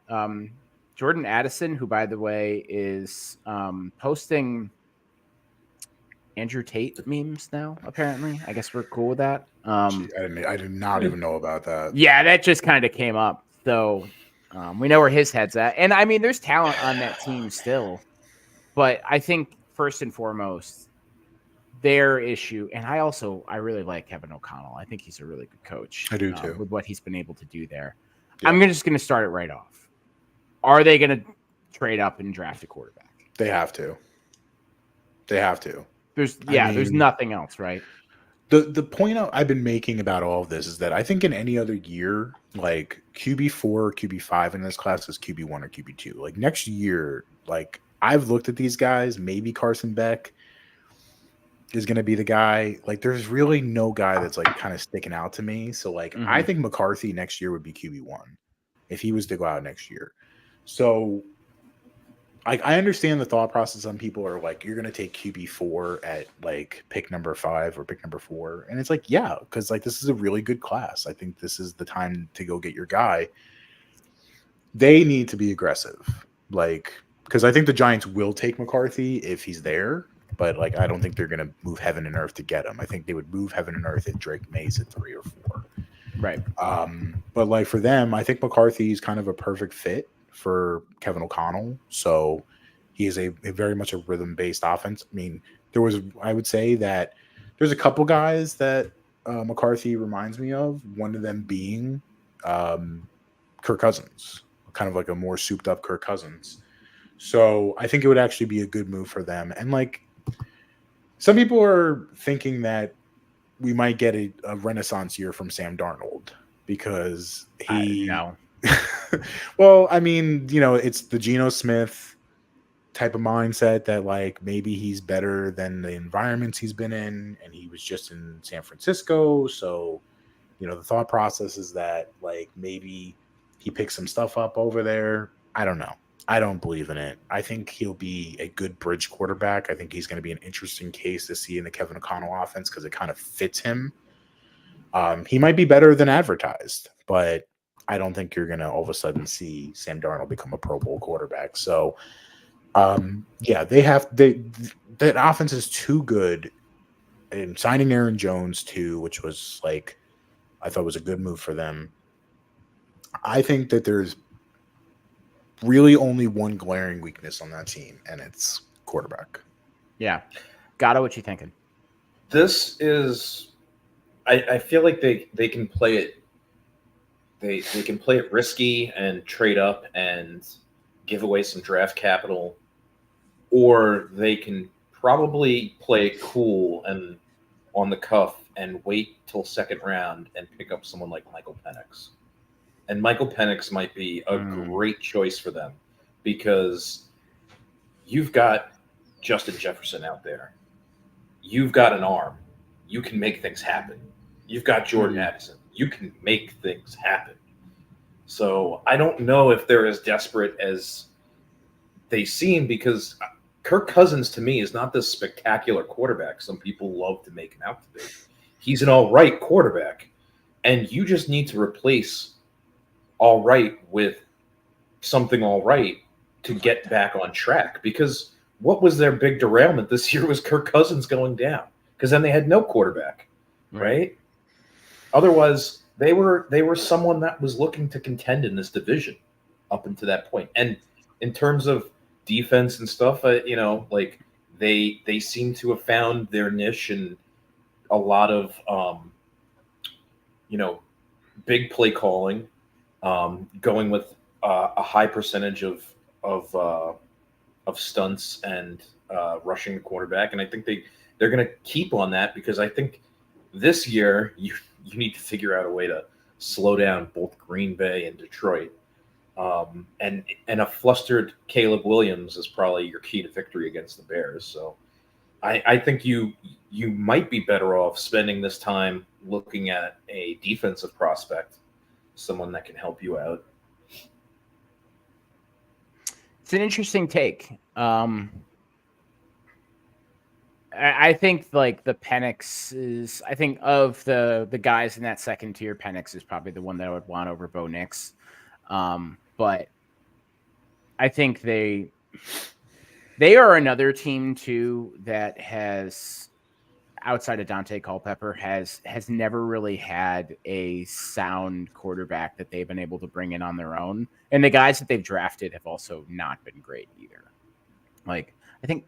Jordan Addison, who, by the way, is posting Andrew Tate memes now, apparently. I guess we're cool with that. I did not even know about that. Yeah, that just kind of came up. So we know where his head's at. And, I mean, there's talent on that team still. But I think, first and foremost, their issue, and I really like Kevin O'Connell. I think he's a really good coach. I do, too. With what he's been able to do there. Yeah. I'm just going to start it right off. Are they going to trade up and draft a quarterback? They have to. There's nothing else, right? The point I've been making about all of this is that I think in any other year, like QB4 or QB5 in this class is QB1 or QB2. Like next year, like I've looked at these guys, maybe Carson Beck is going to be the guy. Like there's really no guy that's like kind of sticking out to me. So like I think McCarthy next year would be QB1 if he was to go out next year. So like I understand the thought process. Some people are like, you're going to take QB4 at like pick number 5 or pick number 4. And it's like, yeah, because like this is a really good class. I think this is the time to go get your guy. They need to be aggressive. Like, because I think the Giants will take McCarthy if he's there. But like, I don't think they're going to move heaven and earth to get him. I think they would move heaven and earth if Drake May's at 3 or 4. Right. But like for them, I think McCarthy is kind of a perfect fit for Kevin O'Connell. So he is a very much a rhythm-based offense. I mean, I would say that there's a couple guys that McCarthy reminds me of, one of them being Kirk Cousins, kind of like a more souped-up Kirk Cousins. So I think it would actually be a good move for them. And like some people are thinking that we might get a renaissance year from Sam Darnold because he well, I mean, it's the Geno Smith type of mindset that like maybe he's better than the environments he's been in, and he was just in San Francisco. So, the thought process is that like maybe he picks some stuff up over there. I don't know. I don't believe in it. I think he'll be a good bridge quarterback. I think he's going to be an interesting case to see in the Kevin O'Connell offense because it kind of fits him. He might be better than advertised, but I don't think you're going to all of a sudden see Sam Darnold become a Pro Bowl quarterback. So, that offense is too good. And signing Aaron Jones too, which was like, I thought was a good move for them. I think that there's really only one glaring weakness on that team, and it's quarterback. Yeah. Gato, what you thinking? This is, I feel like they can play it. They can play it risky and trade up and give away some draft capital, or they can probably play it cool and on the cuff and wait till second round and pick up someone like Michael Penix. And Michael Penix might be a great choice for them because you've got Justin Jefferson out there. You've got an arm. You can make things happen. You've got Jordan Addison. You can make things happen. So I don't know if they're as desperate as they seem, because Kirk Cousins, to me, is not this spectacular quarterback some people love to make him out to be. He's an all right quarterback, and you just need to replace all right with something all right to get back on track. Because what was their big derailment this year was Kirk Cousins going down, because then they had no quarterback, right? Otherwise, they were someone that was looking to contend in this division up until that point. And in terms of defense and stuff, like they seem to have found their niche in a lot of big play calling, going with a high percentage of stunts and rushing the quarterback. And I think they're going to keep on that, because I think this year you need to figure out a way to slow down both Green Bay and Detroit. And a flustered Caleb Williams is probably your key to victory against the Bears. So I think you might be better off spending this time looking at a defensive prospect, someone that can help you out. It's an interesting take. I think like the Penix is, I think of the guys in that second tier, Penix is probably the one that I would want over Bo Nix. But I think they are another team too that has, outside of Dante Culpepper, has never really had a sound quarterback that they've been able to bring in on their own. And the guys that they've drafted have also not been great either. Like, I think,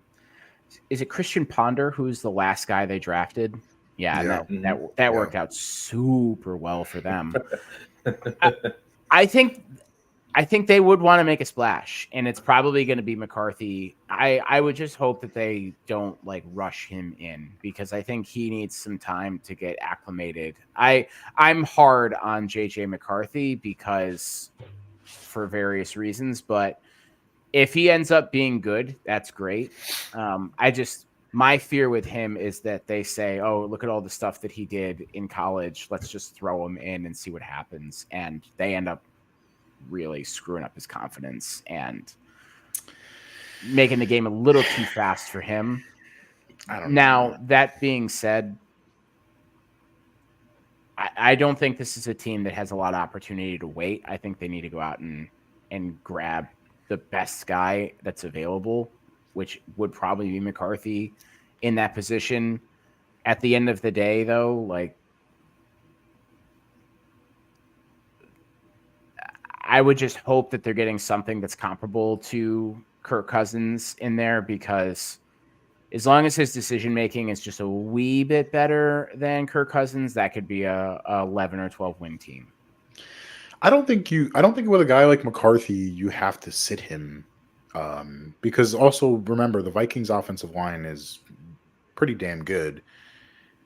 is it Christian Ponder who's the last guy they drafted? Yeah. That worked out super well for them. I think they would want to make a splash, and it's probably going to be McCarthy. I would just hope that they don't like rush him in, because I think he needs some time to get acclimated. I'm hard on JJ McCarthy because for various reasons, but if he ends up being good, that's great. My fear with him is that they say, oh, look at all the stuff that he did in college. Let's just throw him in and see what happens. And they end up really screwing up his confidence and making the game a little too fast for him. Now, that being said, I don't think this is a team that has a lot of opportunity to wait. I think they need to go out and grab the best guy that's available, which would probably be McCarthy in that position. At the end of the day, though, like, I would just hope that they're getting something that's comparable to Kirk Cousins in there, because as long as his decision-making is just a wee bit better than Kirk Cousins, that could be a 11 or 12 win team. I don't think with a guy like McCarthy, you have to sit him, because also remember the Vikings offensive line is pretty damn good.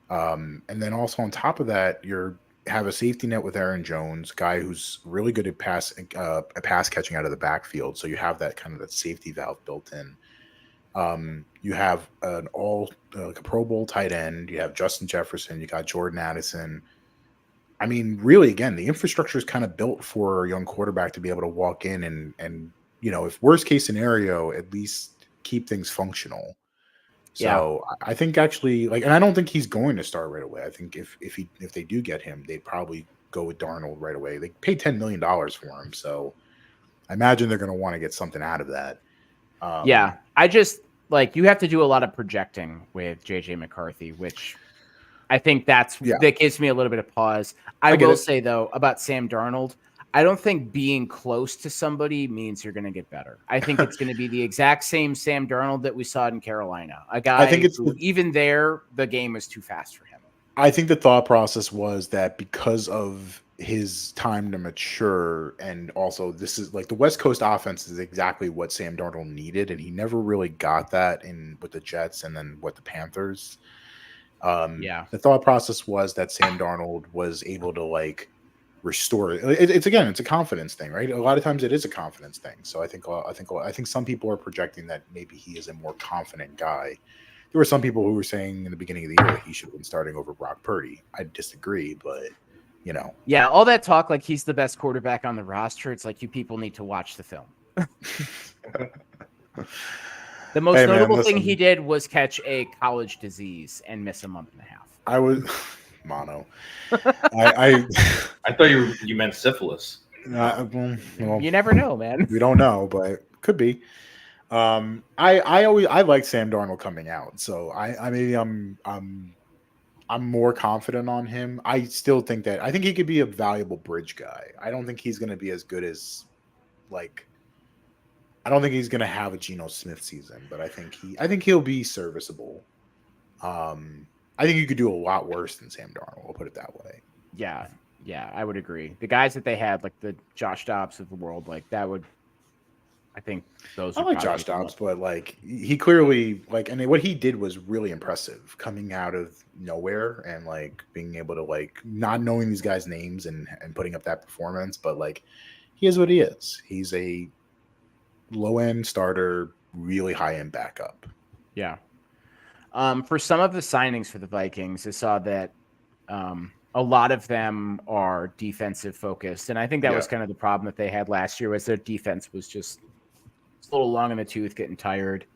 And then also on top of that, you have a safety net with Aaron Jones, guy who's really good at pass catching out of the backfield. So you have that kind of that safety valve built in. You have like a Pro Bowl tight end. You have Justin Jefferson. You got Jordan Addison. I mean, really, again, the infrastructure is kind of built for a young quarterback to be able to walk in and if worst case scenario, at least keep things functional. So I think actually, and I don't think he's going to start right away. I think if they do get him, they'd probably go with Darnold right away. They paid $10 million for him, so I imagine they're going to want to get something out of that. I just you have to do a lot of projecting with JJ McCarthy, which I think that gives me a little bit of pause. I will say though about Sam Darnold, I don't think being close to somebody means you're going to get better. I think it's going to be the exact same Sam Darnold that we saw in Carolina. A guy even there, the game was too fast for him. I think the thought process was that because of his time to mature, and also this is like the West Coast offense is exactly what Sam Darnold needed, and he never really got that with the Jets and then with the Panthers. The thought process was that Sam Darnold was able to restore it. It's a confidence thing, right? A lot of times it is a confidence thing. So I think some people are projecting that maybe he is a more confident guy. There were some people who were saying in the beginning of the year that he should have been starting over Brock Purdy. I disagree, but Yeah, all that talk like he's the best quarterback on the roster. It's like you people need to watch the film. The most notable thing he did was catch a college disease and miss a month and a half. I was mono. I thought you meant syphilis. well, you never know, man. We don't know, but could be. I like Sam Darnold coming out, so I'm more confident on him. I still think he could be a valuable bridge guy. I don't think he's going to be as good as I don't think he's going to have a Geno Smith season, but I think he'll be serviceable. I think you could do a lot worse than Sam Darnold. We'll put it that way. Yeah, I would agree. The guys that they had, like the Josh Dobbs of the world, like that would. I think those. I like Josh Dobbs, but he clearly and what he did was really impressive, coming out of nowhere and being able to not knowing these guys' names and putting up that performance. But he is what he is. He's a low end starter, really high end backup. Yeah. For some of the signings for the Vikings, I saw that a lot of them are defensive focused, and I think that was kind of the problem that they had last year. Was their defense was just a little long in the tooth, getting tired.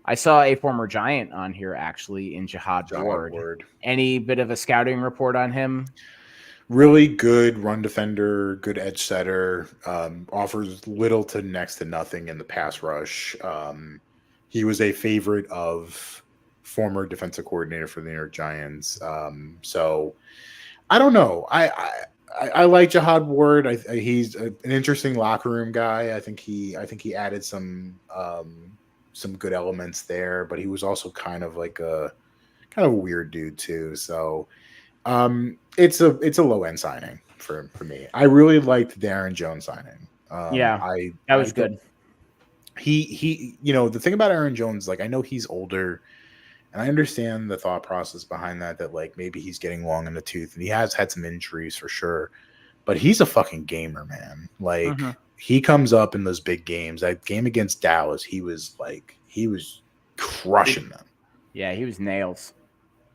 I saw a former Giant on here actually in Jihad Ward. Any bit of a scouting report on him? Really good run defender, good edge setter, offers little to next to nothing in the pass rush. He was a favorite of former defensive coordinator for the New York Giants. So I don't know. I like Jihad Ward. He's an interesting locker room guy. I think he added some good elements there, but he was also kind of a weird dude too. So it's a low end signing for me. I really liked the Aaron Jones signing. That was good. He the thing about Aaron Jones, I know he's older. And I understand the thought process behind that maybe he's getting long in the tooth, and he has had some injuries for sure. But he's a fucking gamer, man. He comes up in those big games. That game against Dallas, he was crushing them. Yeah, he was nails.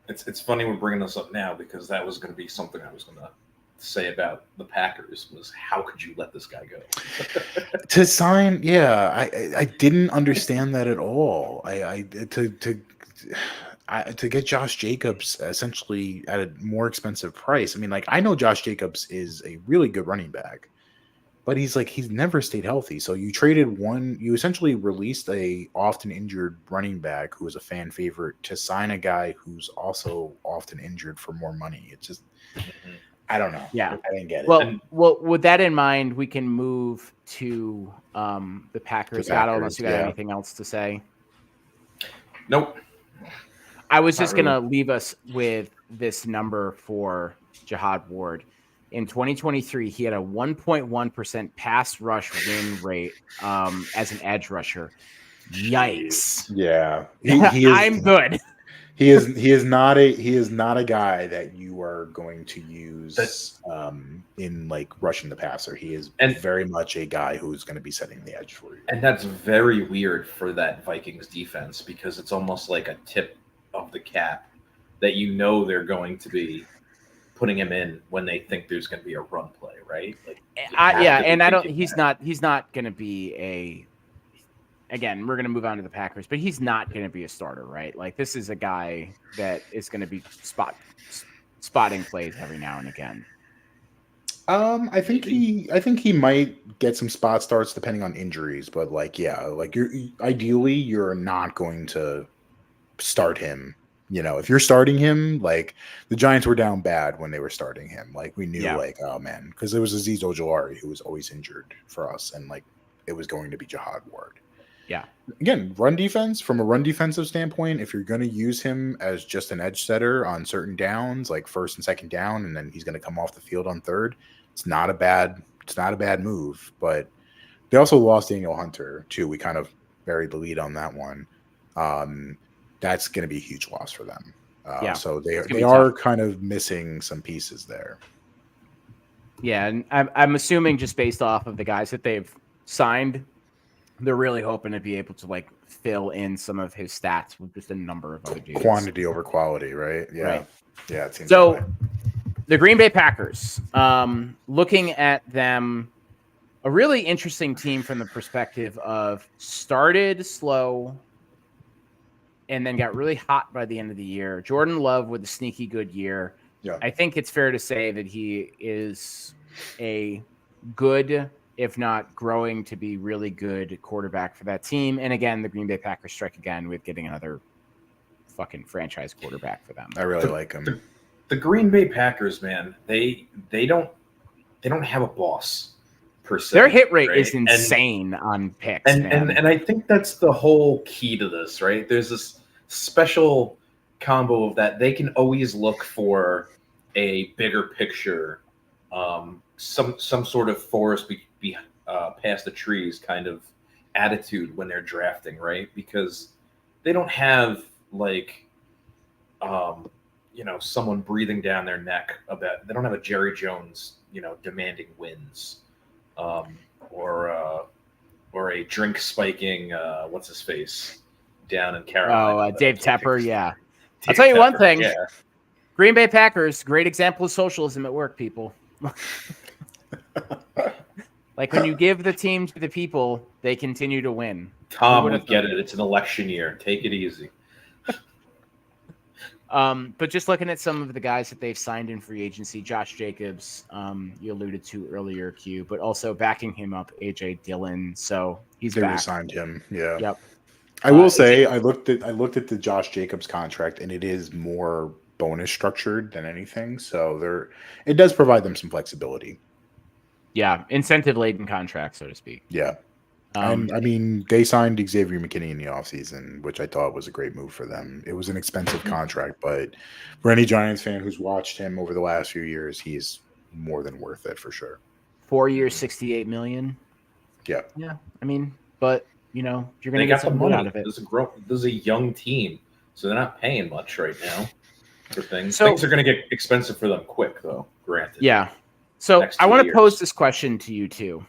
It's funny we're bringing this up now because that was going to be something I was going to say about the Packers was how could you let this guy go? To sign, I didn't understand that at all. To get Josh Jacobs essentially at a more expensive price. I mean, I know Josh Jacobs is a really good running back, but he's never stayed healthy. So you you essentially released a often injured running back who was a fan favorite to sign a guy who's also often injured for more money. It's just, I don't know. Yeah. I didn't get it. Well, with that in mind, we can move to the Packers battle unless you got anything else to say. Nope. I was just going to leave us with this number for Jihad Ward. In 2023, he had a 1.1% pass rush win rate as an edge rusher. Yikes. Yeah. I'm good. He is not a guy that you are going to use in rushing the passer. He is very much a guy who's going to be setting the edge for you. And that's very weird for that Vikings defense because it's almost like a tip of the cap that they're going to be putting him in when they think there's going to be a run play, right? He's not going to be again, we're going to move on to the Packers, but he's not going to be a starter, right? This is a guy that is going to be spotting plays every now and again. I think he might get some spot starts depending on injuries, but you're not going to start him. If you're starting him, the Giants were down bad when they were starting him. We knew oh man, because there was Azeez Ojulari who was always injured for us, and it was going to be Jihad Ward. Yeah. Again, run defense, from a run defensive standpoint, if you're going to use him as just an edge setter on certain downs, first and second down, and then he's going to come off the field on third, it's not a bad move. But they also lost Daniel Hunter too. We kind of buried the lead on that one. That's going to be a huge loss for them. So they are kind of missing some pieces there. Yeah, and I'm assuming just based off of the guys that they've signed, they're really hoping to be able to like fill in some of his stats with just a number of other dudes. Quantity over quality, right? Yeah. Right. Yeah, it seems So that way. the Green Bay Packers, looking at them, a really interesting team from the perspective of started slow and then got really hot by the end of the year. Jordan Love with a sneaky good year. Yeah. I think it's fair to say that he is a good, if not growing to be really good quarterback for that team. And again, the Green Bay Packers strike again with getting another fucking franchise quarterback for them. I really like him. The Green Bay Packers, man, they don't have a boss per se. Their hit rate right? is insane on picks, man. And I think that's the whole key to this, right? There's this special combo of that they can always look for a bigger picture, some sort of forest past the trees kind of attitude when they're drafting, right? Because they don't have like someone breathing down their neck about. They don't have a Jerry Jones, demanding wins, or a drink spiking what's his face down in Carolina. Dave Tepper, yeah. Dave I'll tell you one Tepper, thing. yeah. Green Bay Packers, great example of socialism at work, people. Like when you give the team to the people, they continue to win. Tom, we get it. It's an election year. Take it easy. But just looking at some of the guys that they've signed in free agency, Josh Jacobs, you alluded to earlier, Q, but also backing him up, AJ Dillon. So he's They back. re-signed him. Yeah. Yep. I will say I looked at the Josh Jacobs contract, and it is more bonus structured than anything. So it does provide them some flexibility. Yeah, incentive laden contract, so to speak. Yeah. And I mean, they signed Xavier McKinney in the offseason, which I thought was a great move for them. It was an expensive contract, but for any Giants fan who's watched him over the last few years, he's more than worth it for sure. 4 years, $68 million. Yeah. Yeah. I mean, but you're going They to get got the some money out of it. This is a young team, so they're not paying much right now for things. So- Things are going to get expensive for them quick, though. Granted. Yeah. So Next I 2 want to years. pose this question to you too.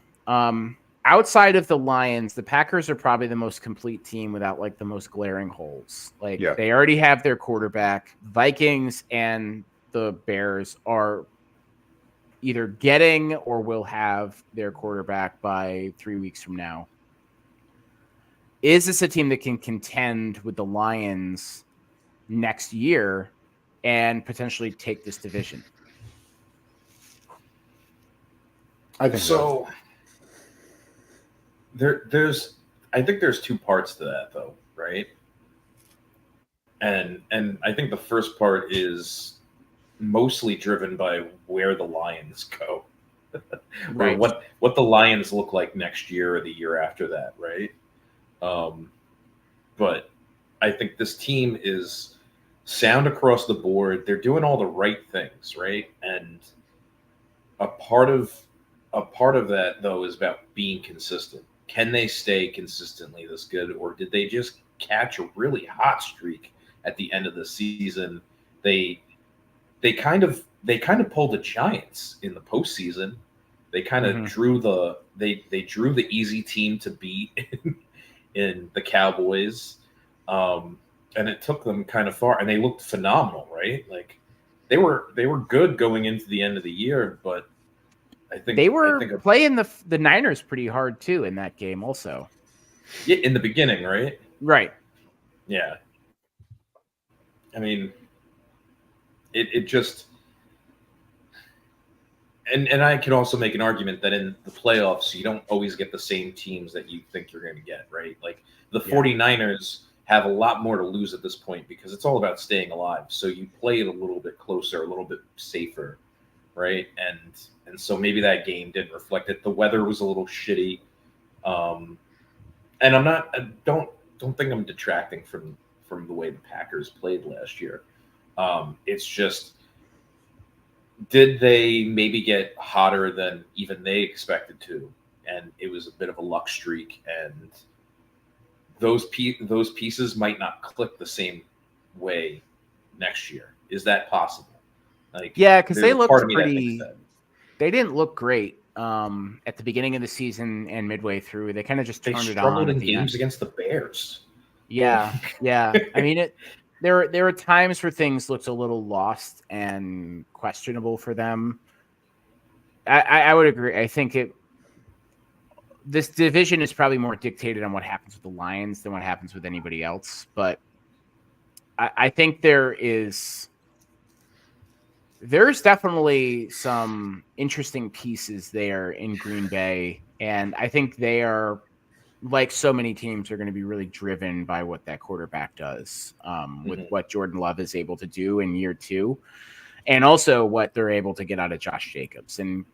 Outside of the Lions, the Packers are probably the most complete team without like the most glaring holes. Like they already have their quarterback. Vikings and the Bears are either getting or will have their quarterback by 3 weeks from now. Is this a team that can contend with the Lions next year and potentially take this division? I think So I think there's 2 parts to that, though, right? And I think the first part is mostly driven by where the Lions go, Right. or what the Lions look like next year or the year after that, right? But I think this team is sound across the board. They're doing all the right things, right? And a part of that, though, is about being consistent. Can they stay consistently this good, or did they just catch a really hot streak at the end of the season? They kind of pulled the Giants in the postseason. They kind of drew the easy team to beat in the Cowboys, and it took them kind of far. And they looked phenomenal, right? Like they were good going into the end of the year, but I think they were playing the Niners pretty hard too in that game also. Yeah, in the beginning, right? Right. Yeah. I mean, it just and I can also make an argument that in the playoffs you don't always get the same teams that you think you're going to get, right? Like the 49ers have a lot more to lose at this point because it's all about staying alive. So you play it a little bit closer, a little bit safer, right? And so maybe that game didn't reflect it. The weather was a little shitty. And I don't think I'm detracting from the way the Packers played last year. It's just, did they maybe get hotter than even they expected to? And it was a bit of a luck streak, and those pieces might not click the same way next year. Is that possible? Like, Yeah, because they there's a looked part of me that pretty. thinks that. they didn't look great at the beginning of the season and midway through. They kind of just They turned it struggled on in at the games end. against the Bears. Yeah, yeah. I mean, there were times where things looked a little lost and questionable for them. I would agree. I think this division is probably more dictated on what happens with the Lions than what happens with anybody else. But I think there's definitely some interesting pieces there in Green Bay, and I think they are, like so many teams, are going to be really driven by what that quarterback does, with what Jordan Love is able to do in year 2, and also what they're able to get out of Josh Jacobs. And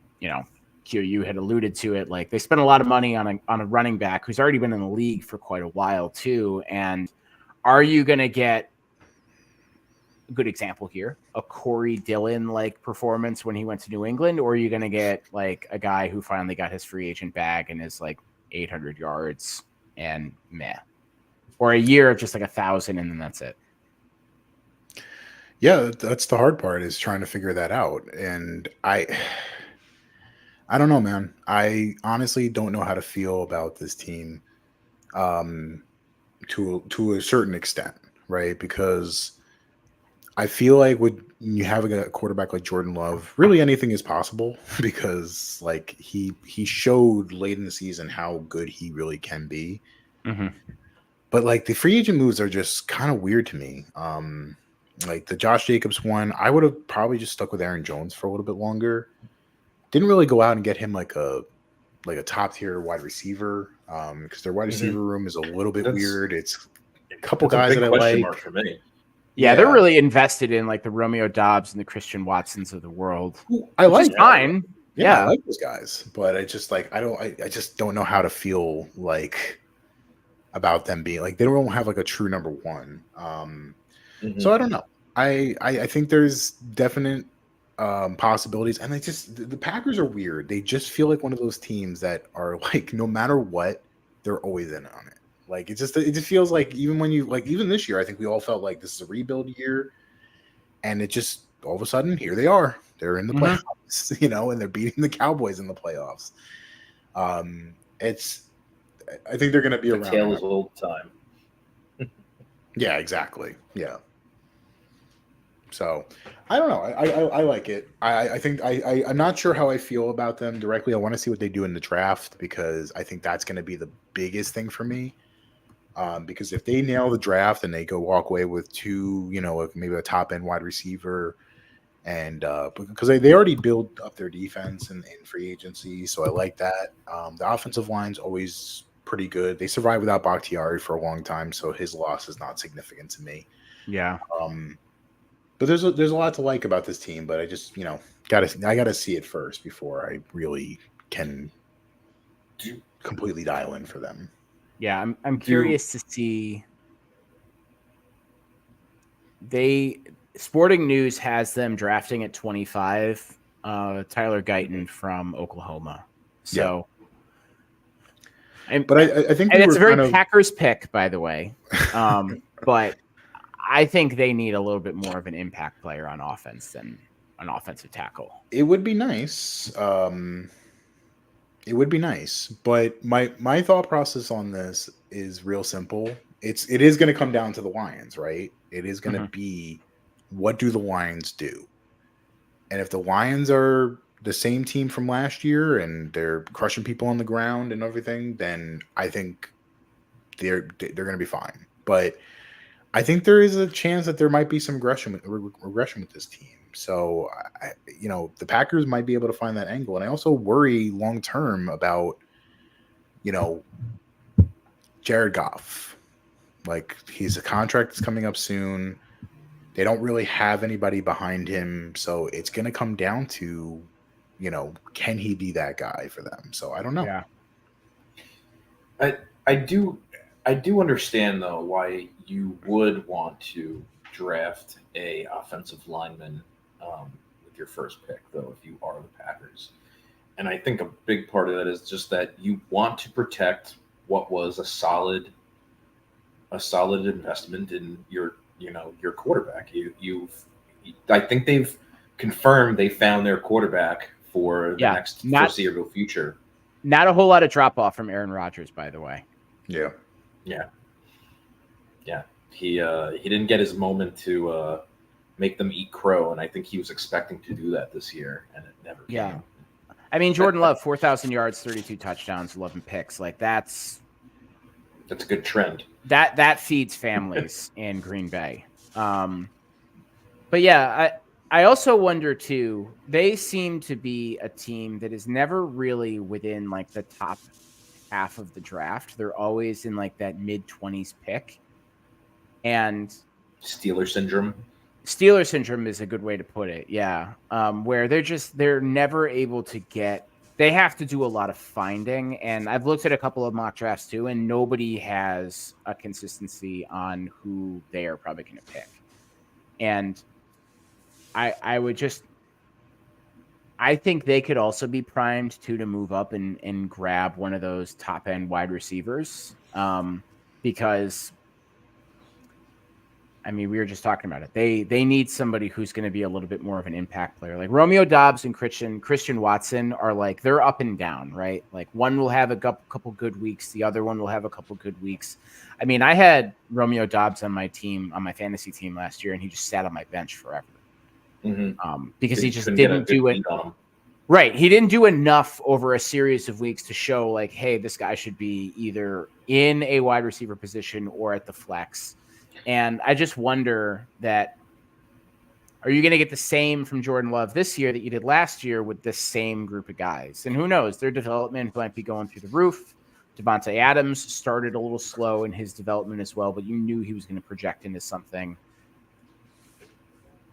Q, you had alluded to it, like they spent a lot of money on a running back who's already been in the league for quite a while too. And are you going to get a good example here, a Corey Dillon like performance when he went to New England, or are you going to get like a guy who finally got his free agent bag and is like 800 yards and meh, or a year of just like 1,000 and then that's it? Yeah, that's the hard part, is trying to figure that out. And I don't know, man. I honestly don't know how to feel about this team, to a certain extent, right? Because I feel like when you have a quarterback like Jordan Love, really anything is possible, because like he showed late in the season how good he really can be. Mm-hmm. But like the free agent moves are just kind of weird to me. Like the Josh Jacobs one, I would have probably just stuck with Aaron Jones for a little bit longer. Didn't really go out and get him like a top tier wide receiver, because their wide receiver room is a little bit weird. It's a couple guys that I like. Mark for me. Yeah, they're really invested in like the Romeo Dobbs and the Christian Watsons of the world. I like fine. Yeah, I like those guys, but I just like I just don't know how to feel like about them being like, they don't have like a true number one. So I don't know. I think there's definite possibilities, and the Packers are weird. They just feel like one of those teams that are like, no matter what, they're always in on it. Like it just feels like, even when you like, even this year, I think we all felt like this is a rebuild year, and it just all of a sudden, here they are. They're in the playoffs, and they're beating the Cowboys in the playoffs. I think they're going to be around. Tale is old time. Yeah, exactly. Yeah. So I don't know. I like it. I think I'm not sure how I feel about them directly. I want to see what they do in the draft, because I think that's going to be the biggest thing for me. Because if they nail the draft and they go walk away with 2, maybe a top end wide receiver, and because they already built up their defense in free agency, so I like that. The offensive line's always pretty good. They survived without Bakhtiari for a long time, so his loss is not significant to me. Yeah. But there's a lot to like about this team, but I just gotta see it first before I really can completely dial in for them. Yeah, I'm curious to see. Sporting News has them drafting at 25, Tyler Guyton from Oklahoma. So, but I think and it's a very Packers pick, by the way. But I think they need a little bit more of an impact player on offense than an offensive tackle. It would be nice. It would be nice, but my thought process on this is real simple. It is going to come down to the Lions, right? It is going to be, what do the Lions do? And if the Lions are the same team from last year and they're crushing people on the ground and everything, then I think they're going to be fine. But I think there is a chance that there might be some regression with this team. So, the Packers might be able to find that angle. And I also worry long term about, Jared Goff. Like, he's a contract that's coming up soon. They don't really have anybody behind him. So it's going to come down to, can he be that guy for them? So I don't know. Yeah. I do understand, though, why you would want to draft a offensive lineman with your first pick, though, if you are the Packers. And I think a big part of that is just that you want to protect what was a solid investment in your quarterback. I think they've confirmed they found their quarterback for the next foreseeable future. Not a whole lot of drop off from Aaron Rodgers, by the way. Yeah. He didn't get his moment to make them eat crow, and I think he was expecting to do that this year, and it never came. Yeah. I mean, Jordan Love, 4,000 yards, 32 touchdowns, 11 picks. Like that's a good trend. That feeds families in Green Bay. But yeah, I also wonder too, they seem to be a team that is never really within like the top half of the draft. They're always in like that mid-20s pick. And Steeler syndrome. Steeler syndrome is a good way to put it. Yeah. Where they're never able to they have to do a lot of finding. And I've looked at a couple of mock drafts too, and nobody has a consistency on who they are probably going to pick. And I think they could also be primed too to move up and grab one of those top end wide receivers. Because I mean, we were just talking about it. They need somebody who's going to be a little bit more of an impact player. Like Romeo Doubs and Christian Watson are like, they're up and down, right? Like one will have a couple good weeks. The other one will have a couple good weeks. I mean, I had Romeo Doubs on my team, on my fantasy team last year, and he just sat on my bench forever. Because he just didn't do it. Right. He didn't do enough over a series of weeks to show like, hey, this guy should be either in a wide receiver position or at the flex. And I just wonder that, are you going to get the same from Jordan Love this year that you did last year with this same group of guys? And who knows, their development might be going through the roof. Devontae Adams started a little slow in his development as well, but you knew he was going to project into something.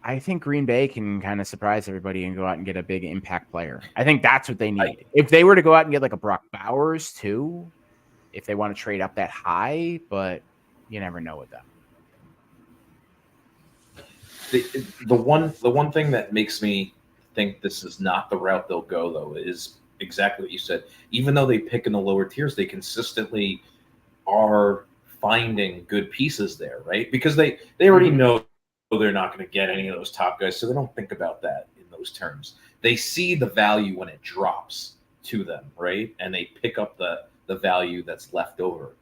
I think Green Bay can kind of surprise everybody and go out and get a big impact player. I think that's what they need. If they were to go out and get like a Brock Bowers too, if they want to trade up that high, but you never know with them. The one thing that makes me think this is not the route they'll go, though, is exactly what you said. Even though they pick in the lower tiers, they consistently are finding good pieces there, right? Because they already know they're not going to get any of those top guys, so they don't think about that in those terms. They see the value when it drops to them, right? And they pick up the value that's left over.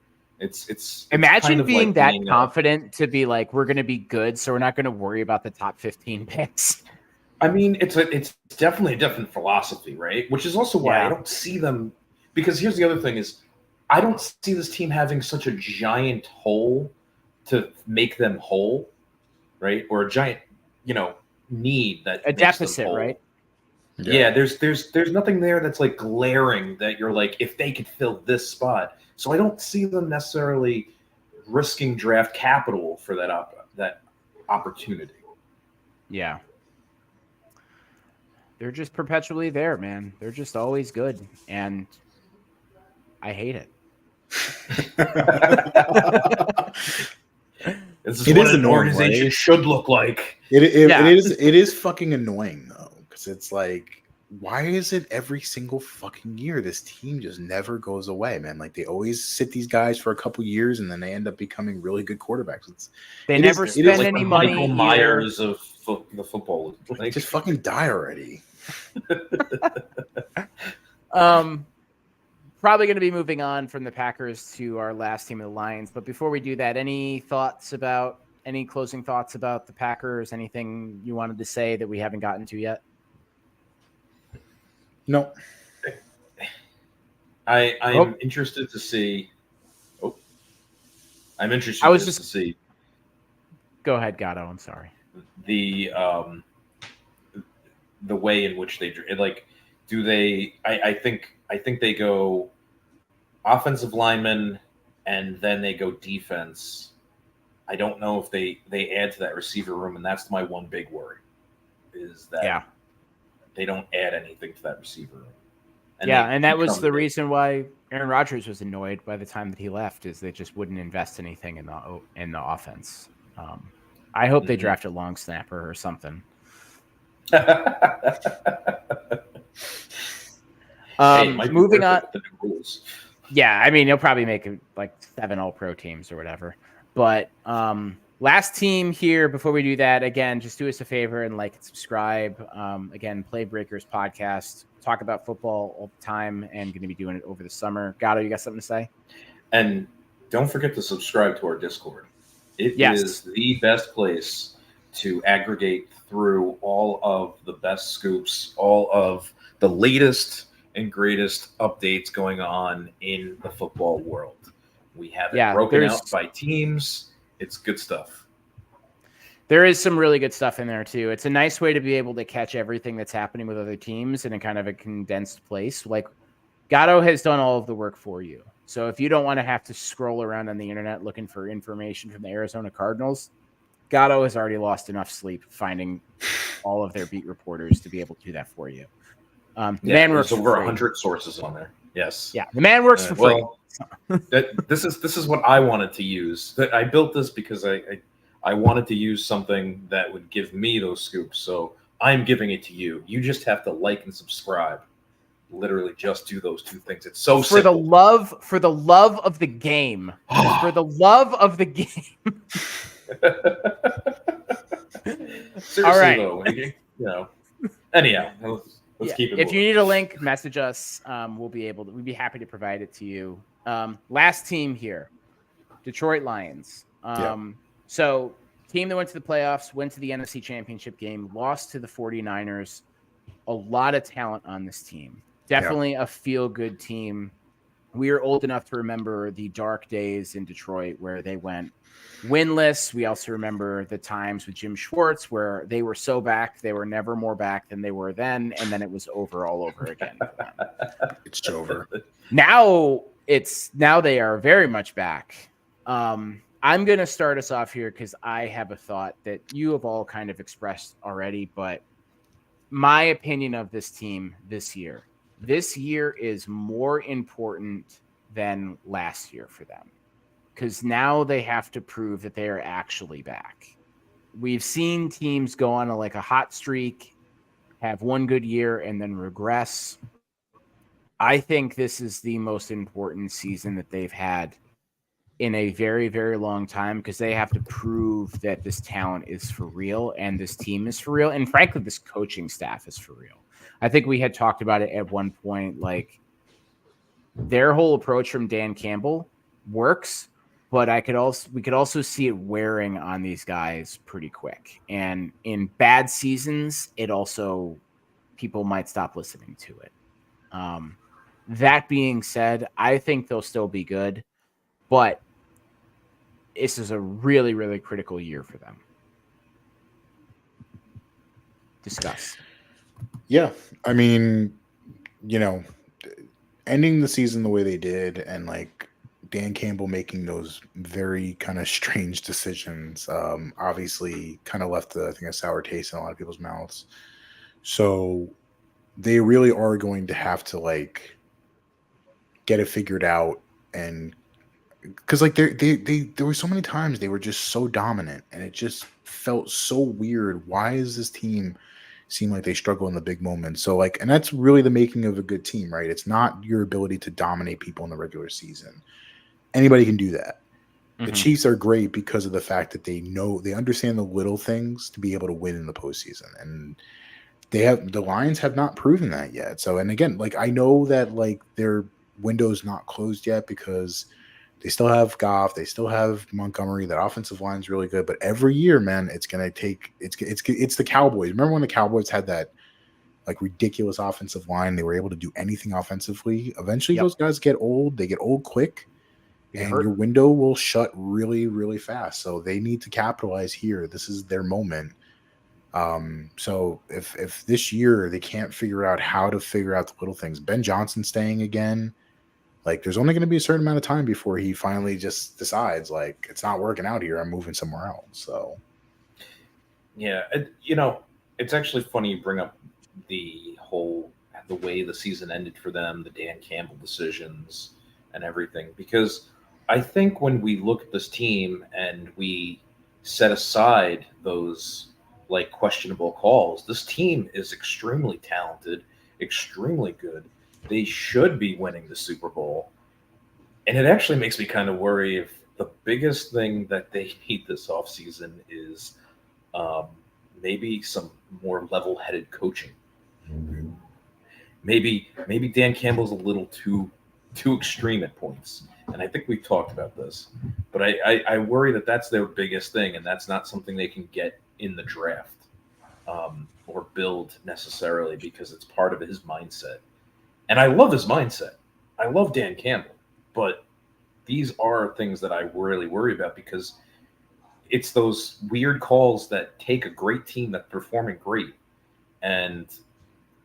It's imagine kind of being like that confident to be like, we're going to be good, so we're not going to worry about the top 15 picks. I mean, it's definitely a different philosophy, right? Which is also why I don't see them, because here's the other thing is, I don't see this team having such a giant hole to make them whole, right? Or a giant, need that a deficit, right? Yeah, there's nothing there that's like glaring that you're like, if they could fill this spot. So I don't see them necessarily risking draft capital for that opportunity. Yeah. They're just perpetually there, man. They're just always good, and I hate it. This is what an organization should look like. It is fucking annoying though, because it's like, why is it every single fucking year this team just never goes away, man? Like they always sit these guys for a couple years and then they end up becoming really good quarterbacks. They never spend like any money. Michael Myers of the football. Like, just fucking die already. Probably going to be moving on from the Packers to our last team of the Lions. But before we do that, any closing thoughts about the Packers? Anything you wanted to say that we haven't gotten to yet? No. I'm interested to see. I'm interested to see. Go ahead, Gatto. I'm sorry. The way in which they like, do they? I think they go offensive lineman and then they go defense. I don't know if they add to that receiver room, and that's my one big worry. Is that they don't add anything to that receiver room. And that was the reason why Aaron Rodgers was annoyed by the time that he left, is they just wouldn't invest anything in the offense. I hope they draft a long snapper or something. Moving on. The new rules. Yeah, I mean, he'll probably make like 7 All-Pro teams or whatever. But Last team here before we do that, again, just do us a favor and like and subscribe. Again, Playbreakers podcast. Talk about football all the time and going to be doing it over the summer. Gatto, you got something to say? And don't forget to subscribe to our Discord. It is the best place to aggregate through all of the best scoops, all of the latest and greatest updates going on in the football world. We have it broken out by teams. It's good stuff. There is some really good stuff in there too. It's a nice way to be able to catch everything that's happening with other teams in a kind of a condensed place. Like Gatto has done all of the work for you. So if you don't want to have to scroll around on the internet looking for information from the Arizona Cardinals, Gatto has already lost enough sleep finding all of their beat reporters to be able to do that for you. The man works over for free. 100 sources on there. Yes. Yeah, the man works for free. This is what I wanted to use. I built this because I wanted to use something that would give me those scoops. So I'm giving it to you. You just have to like and subscribe. Literally, just do those two things. It's so simple. For the love of the game. For the love of the game. Seriously, all right. Though, anyhow, let's keep it moving. If you need a link, message us. We'd be happy to provide it to you. Last team here, Detroit Lions. So team that went to the playoffs, went to the NFC Championship game, lost to the 49ers. A lot of talent on this team. Definitely a feel-good team. We are old enough to remember the dark days in Detroit where they went winless. We also remember the times with Jim Schwartz where they were so back, they were never more back than they were then, and then it was over all over again for them. It's over. Now they are very much back. I'm going to start us off here because I have a thought that you have all kind of expressed already, but my opinion of this team this year is more important than last year for them because now they have to prove that they are actually back. We've seen teams go on a hot streak, have one good year, and then regress. I think this is the most important season that they've had in a very, very long time because they have to prove that this talent is for real and this team is for real. And frankly, this coaching staff is for real. I think we had talked about it at one point, their whole approach from Dan Campbell works, but we could also see it wearing on these guys pretty quick. And in bad seasons, people might stop listening to it. That being said, I think they'll still be good. But this is a really, really critical year for them. Discuss. Yeah. I mean, ending the season the way they did and Dan Campbell making those very kind of strange decisions obviously kind of left a sour taste in a lot of people's mouths. So they really are going to have to get it figured out and because there were so many times they were just so dominant and it just felt so weird. Why does this team seem like they struggle in the big moments? So and that's really the making of a good team, right? It's not your ability to dominate people in the regular season. Anybody can do that. Mm-hmm. The Chiefs are great because of the fact that they understand the little things to be able to win in the postseason. And the Lions have not proven that yet. So, and again, I know that their window's not closed yet because they still have Goff. They still have Montgomery. That offensive line's really good. But every year, man, it's going to take – it's the Cowboys. Remember when the Cowboys had that, ridiculous offensive line? They were able to do anything offensively. Eventually, those guys get old. They get old quick. And your window will shut really, really fast. So they need to capitalize here. This is their moment. So if this year they can't figure out how to figure out the little things, Ben Johnson staying again – there's only going to be a certain amount of time before he finally just decides, it's not working out here. I'm moving somewhere else. So, yeah, it's actually funny you bring up the way the season ended for them, the Dan Campbell decisions and everything, because I think when we look at this team and we set aside those questionable calls, this team is extremely talented, extremely good. They should be winning the Super Bowl. And it actually makes me kind of worry the biggest thing that they need this offseason is maybe some more level-headed coaching. Maybe Dan Campbell's a little too extreme at points, and I think we've talked about this. But I worry that that's their biggest thing, and that's not something they can get in the draft or build necessarily because it's part of his mindset. And I love his mindset. I love Dan Campbell, but these are things that I really worry about because it's those weird calls that take a great team that's performing great, and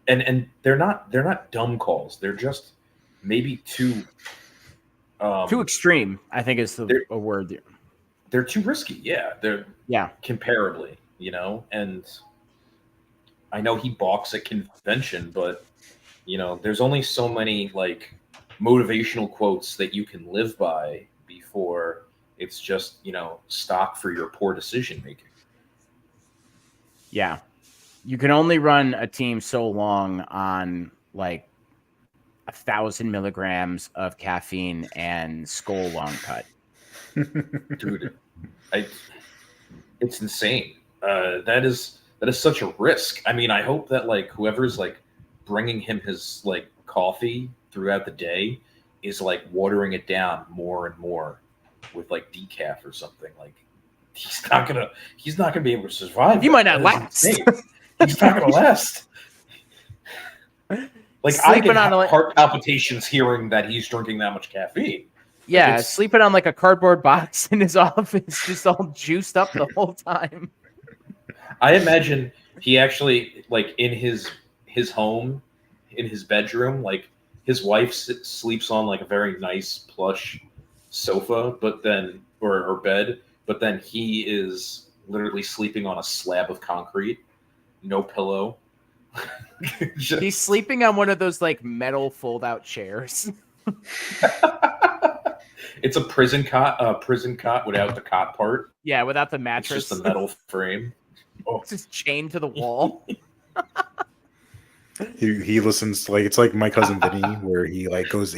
they're not dumb calls. They're just maybe too extreme, I think is a word there. They're too risky. Yeah, they're comparably, and I know he balks at convention, but there's only so many like motivational quotes that you can live by before it's just stock for your poor decision making. Yeah, you can only run a team so long on like 1,000 milligrams of caffeine and Skull long cut. Dude, it's insane. That is such a risk. I mean, I hope that like whoever's like bringing him his like coffee throughout the day is like watering it down more and more with like decaf or something. Like he's not gonna be able to survive. He might not last. He's not gonna last. Like I can have heart palpitations hearing that he's drinking that much caffeine. Yeah, like sleeping on like a cardboard box in his office, just all juiced up the whole time. I imagine he actually like in his home, in his bedroom, like his wife sleeps on like a very nice plush sofa, but then or bed, but then he is literally sleeping on a slab of concrete, no pillow. He's sleeping on one of those like metal fold-out chairs. It's a prison cot without the cot part. Yeah, without the mattress. It's just a metal frame. Oh. It's just chained to the wall. He listens to, like, it's like My Cousin Vinny, where he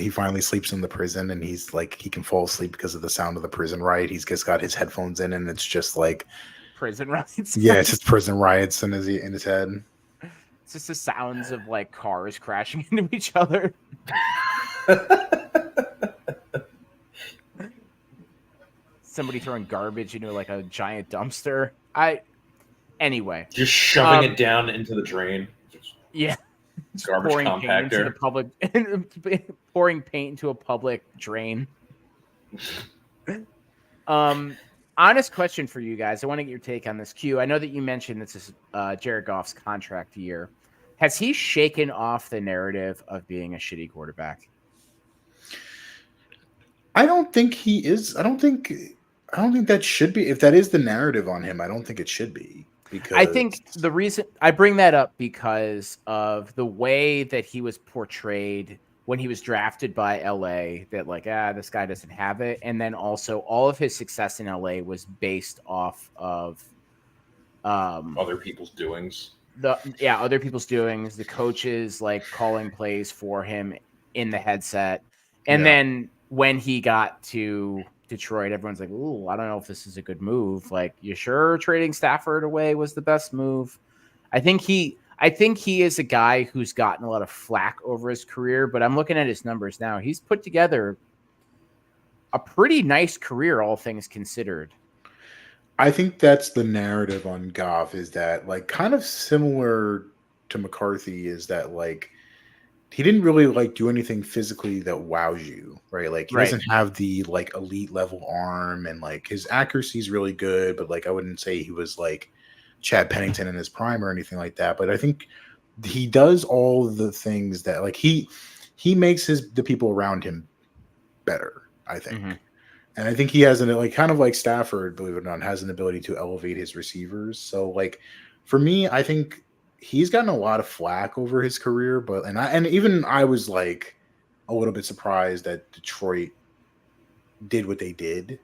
finally sleeps in the prison, and he's like, he can fall asleep because of the sound of the prison riot. He's just got his headphones in, and it's just like prison riots. Yeah, it's just prison riots in his head. It's just the sounds of like cars crashing into each other. Somebody throwing garbage into like a giant dumpster. Anyway. Just shoving it down into the drain. Yeah. Garbage compactor. Pouring paint into a public drain. Honest question for you guys. I want to get your take on this. Q, I know that you mentioned this is Jared Goff's contract year. Has he shaken off the narrative of being a shitty quarterback? I don't think he is. I don't think that should be. If that is the narrative on him, I don't think it should be. Because I think the reason I bring that up because of the way that he was portrayed when he was drafted by LA, that like, this guy doesn't have it. And then also all of his success in LA was based off of other people's doings. Other people's doings, the coaches like calling plays for him in the headset. And then when he got to Detroit, everyone's like, ooh, I don't know if this is a good move. Like, you sure trading Stafford away was the best move? I think he is a guy who's gotten a lot of flack over his career, but I'm looking at his numbers now. He's put together a pretty nice career, all things considered. I think that's the narrative on Goff, is that like kind of similar to McCarthy, is that like he didn't really like do anything physically that wows you, right? Like he doesn't have the like elite level arm, and like his accuracy is really good, but like I wouldn't say he was like Chad Pennington in his prime or anything like that. But I think he does all the things that like he makes the people around him better, I think. Mm-hmm. And I think he has kind of like Stafford, believe it or not, has an ability to elevate his receivers. So like for me, I think he's gotten a lot of flack over his career, but I was like a little bit surprised that Detroit did what they did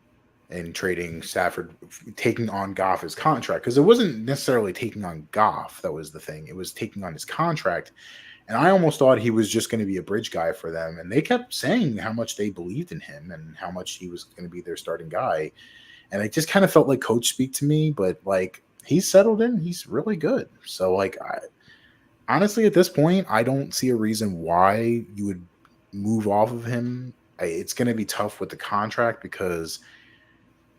in trading Stafford, taking on Goff's contract, because it wasn't necessarily taking on Goff that was the thing; it was taking on his contract. And I almost thought he was just going to be a bridge guy for them. And they kept saying how much they believed in him and how much he was going to be their starting guy. And it just kind of felt like coach speak to me, but like he's settled in. He's really good. So like, honestly, at this point, I don't see a reason why you would move off of him. It's going to be tough with the contract because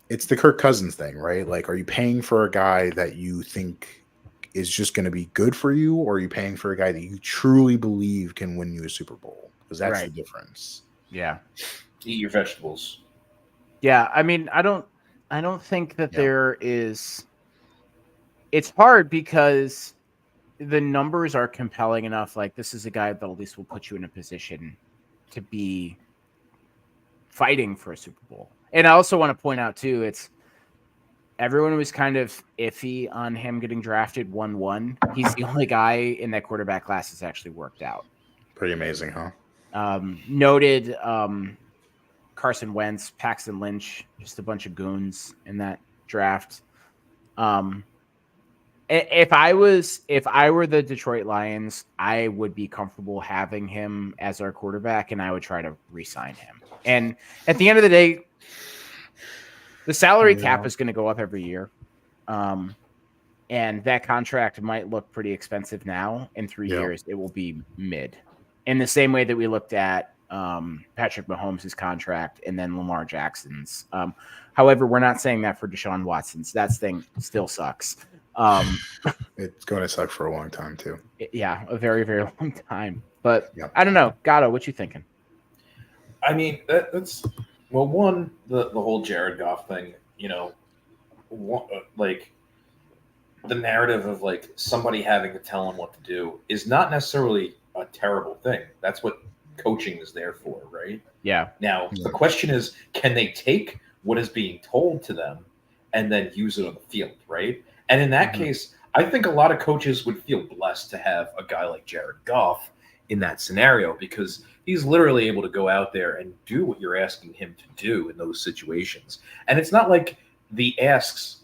it's the Kirk Cousins thing, right? Like, are you paying for a guy that you think is just going to be good for you, or are you paying for a guy that you truly believe can win you a Super Bowl? Because that's the difference. Yeah. Eat your vegetables. Yeah, I mean, I don't think that there is. It's hard because the numbers are compelling enough. Like, this is a guy that at least will put you in a position to be fighting for a Super Bowl. And I also want to point out too, everyone was kind of iffy on him getting drafted 1-1. He's the only guy in that quarterback class that's actually worked out. Pretty amazing, huh? Noted Carson Wentz, Paxton Lynch, just a bunch of goons in that draft. If I were the Detroit Lions, I would be comfortable having him as our quarterback, and I would try to re-sign him. And at the end of the day, the salary cap is going to go up every year. And that contract might look pretty expensive now. In 3 years, it will be mid. In the same way that we looked at Patrick Mahomes' contract and then Lamar Jackson's. However, we're not saying that for Deshaun Watson's. That thing still sucks. It's going to suck for a long time, too. Yeah, a very, very long time. But I don't know. Gatto, what you thinking? I mean, that's well, one, the whole Jared Goff thing, like the narrative of like somebody having to tell him what to do is not necessarily a terrible thing. That's what coaching is there for, right? Yeah. Now, the question is, can they take what is being told to them and then use it on the field, right? And in that case, I think a lot of coaches would feel blessed to have a guy like Jared Goff in that scenario because he's literally able to go out there and do what you're asking him to do in those situations. And it's not like the asks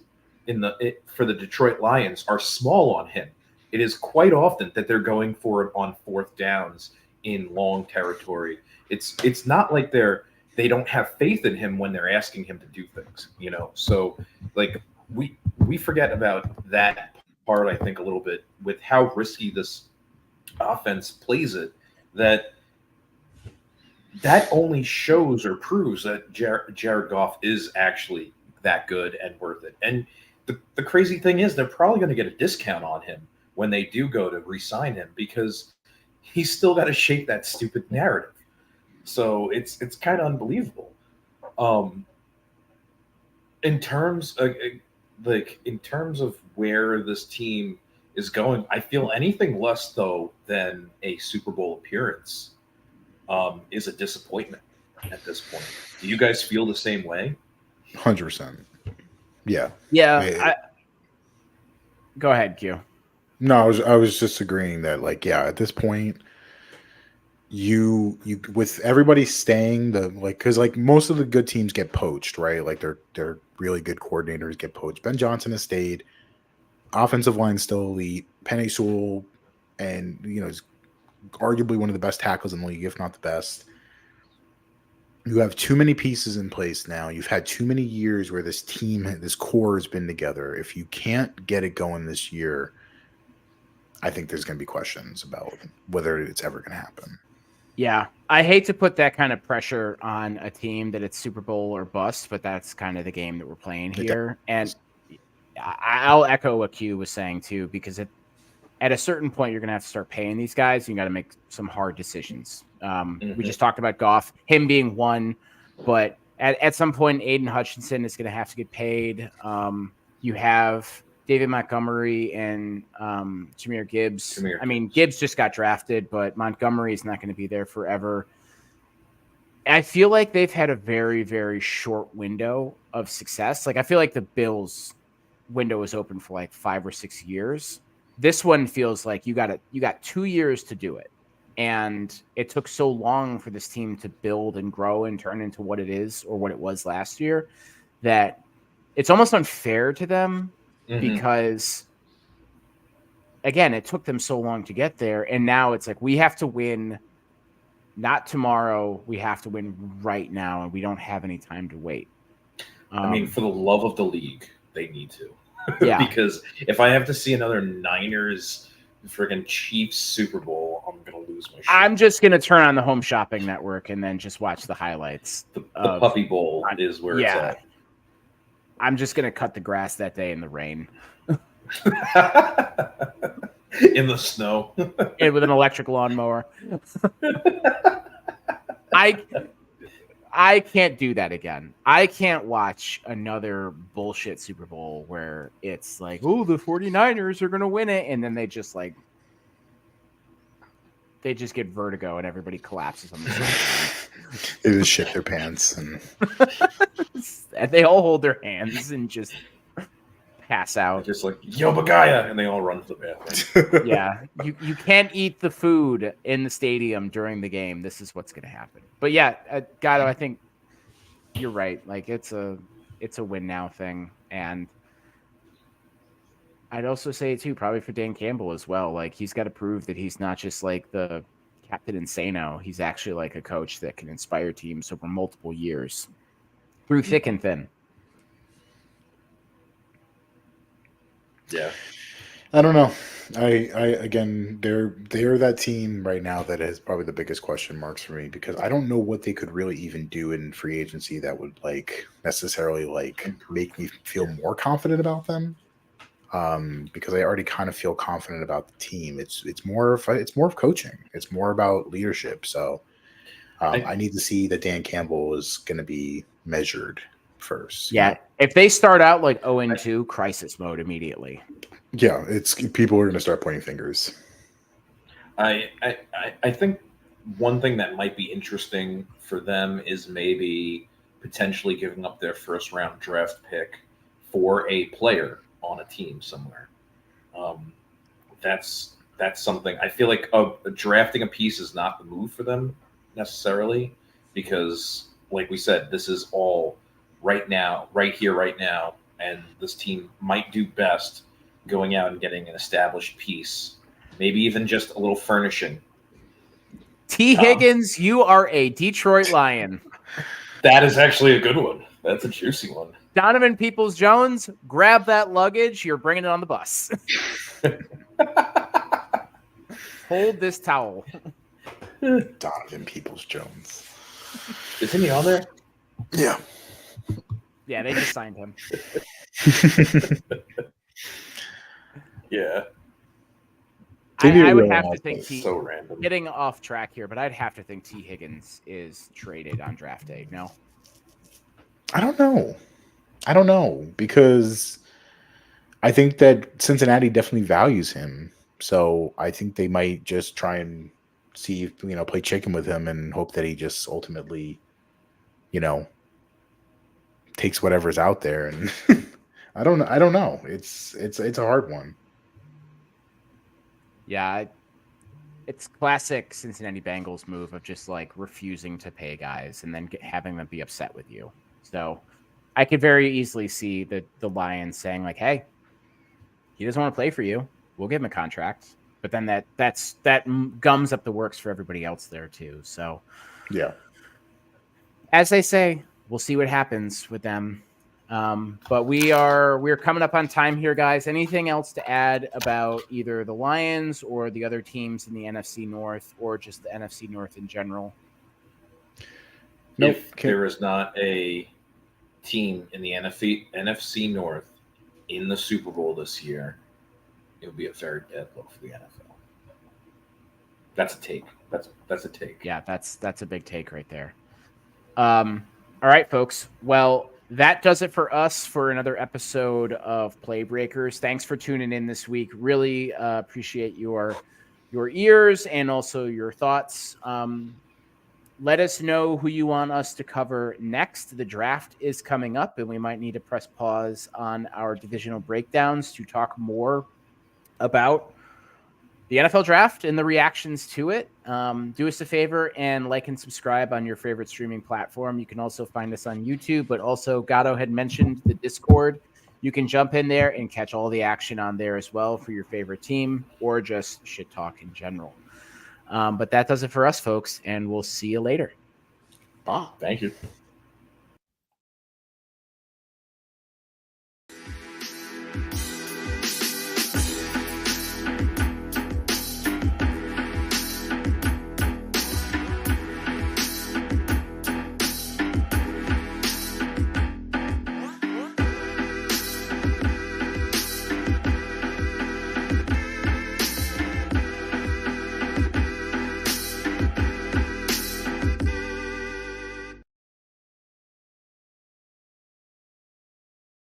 for the Detroit Lions are small on him. It is quite often that they're going for it on fourth downs in long territory. It's not like they don't have faith in him when they're asking him to do things, So like we forget about that part, I think, a little bit with how risky this offense plays it, that only shows or proves that Jared Goff is actually that good and worth it. And the crazy thing is they're probably going to get a discount on him when they do go to re-sign him because he's still got to shake that stupid narrative. So it's kind of unbelievable. In terms of where this team is going, I feel anything less though than a Super Bowl appearance is a disappointment at this point. Do you guys feel the same way? 100%. Yeah. Yeah. Go ahead, Q. No, I was just agreeing that, like, yeah, at this point, you with everybody staying because like most of the good teams get poached, right? Like they're really good coordinators get poached. Ben Johnson has stayed. Offensive line still elite. Penei Sewell, and is arguably one of the best tackles in the league, if not the best. You have too many pieces in place now. You've had too many years where this core has been together. If you can't get it going this year, I think there's going to be questions about whether it's ever going to happen. Yeah, I hate to put that kind of pressure on a team that it's Super Bowl or bust, but that's kind of the game that we're playing here. And I'll echo what Q was saying too, because at a certain point, you're going to have to start paying these guys. You got to make some hard decisions. We just talked about Goff, him being one, but at some point, Aiden Hutchinson is going to have to get paid. You have David Montgomery and Jahmyr Gibbs. Gibbs just got drafted, but Montgomery is not going to be there forever. I feel like they've had a very, very short window of success. Like, I feel like the Bills window was open for like 5 or 6 years. This one feels like you got 2 years to do it. And it took so long for this team to build and grow and turn into what it is or what it was last year that it's almost unfair to them because again, it took them so long to get there, and now it's like we have to win. Not tomorrow. We have to win right now, and we don't have any time to wait. I mean, for the love of the league, they need to. Yeah. Because if I have to see another Niners friggin' Chiefs Super Bowl, I'm gonna lose my shit. I'm just gonna turn on the Home Shopping Network and then just watch the highlights. The Puppy Bowl is where it's at. I'm just gonna cut the grass that day in the rain. In the snow. And with an electric lawnmower. I can't do that again. I can't watch another bullshit Super Bowl where it's like, oh, the 49ers are going to win it. And then they just get vertigo and everybody collapses on the sideline. They just shit their pants. And they all hold their hands and just pass out. Just like, yo, Bagaya! And they all run to the bathroom. Yeah. You can't eat the food in the stadium during the game. This is what's going to happen. But yeah, Gatto, I think you're right. Like it's a win now thing. And I'd also say too, probably for Dan Campbell as well. Like he's got to prove that he's not just like the Captain Insano. He's actually like a coach that can inspire teams over multiple years through thick and thin. Yeah. I don't know. I again, they're that team right now that is probably the biggest question marks for me because I don't know what they could really even do in free agency that would like necessarily like make me feel more confident about them. Because I already kind of feel confident about the team. It's more of coaching. It's more about leadership. So I need to see that Dan Campbell is going to be measured first. Yeah, if they start out like 0-2, crisis mode immediately. Yeah, it's people are going to start pointing fingers. I think one thing that might be interesting for them is maybe potentially giving up their first round draft pick for a player on a team somewhere. That's something I feel like drafting a piece is not the move for them necessarily because, like we said, this is all right now, right here, right now, and this team might do best going out and getting an established piece, maybe even just a little furnishing. T. Higgins, you are a Detroit Lion. That is actually a good one. That's a juicy one. Donovan Peoples-Jones, grab that luggage. You're bringing it on the bus. Hold this towel. Donovan Peoples-Jones. Isn't he on there? Yeah. Yeah, they just signed him. Yeah. I would have to think so random. Getting off track here, but I'd have to think T. Higgins is traded on draft day. No? I don't know because I think that Cincinnati definitely values him. So I think they might just try and see, play chicken with him and hope that he just ultimately, takes whatever's out there. And I don't know. It's a hard one. Yeah, it's classic Cincinnati Bengals move of just like refusing to pay guys and then having them be upset with you. So I could very easily see the Lions saying like, "Hey, he doesn't want to play for you. We'll give him a contract." But then that gums up the works for everybody else there too. So yeah, as I say, we'll see what happens with them. But we're coming up on time here, guys. Anything else to add about either the Lions or the other teams in the NFC North or just the NFC North in general? Nope. If there is not a team in the NFC North in the Super Bowl this year, it would be a very dead look for the NFL. That's a take. That's a take. Yeah, that's a big take right there. All right, folks. Well, that does it for us for another episode of Playbreakers. Thanks for tuning in this week. Really appreciate your ears and also your thoughts. Let us know who you want us to cover next. The draft is coming up, and we might need to press pause on our divisional breakdowns to talk more about the NFL draft and the reactions to it. Do us a favor and like and subscribe on your favorite streaming platform. You can also find us on YouTube, but also Gatto had mentioned the Discord. You can jump in there and catch all the action on there as well for your favorite team or just shit talk in general. But that does it for us, folks, and we'll see you later. Thank you.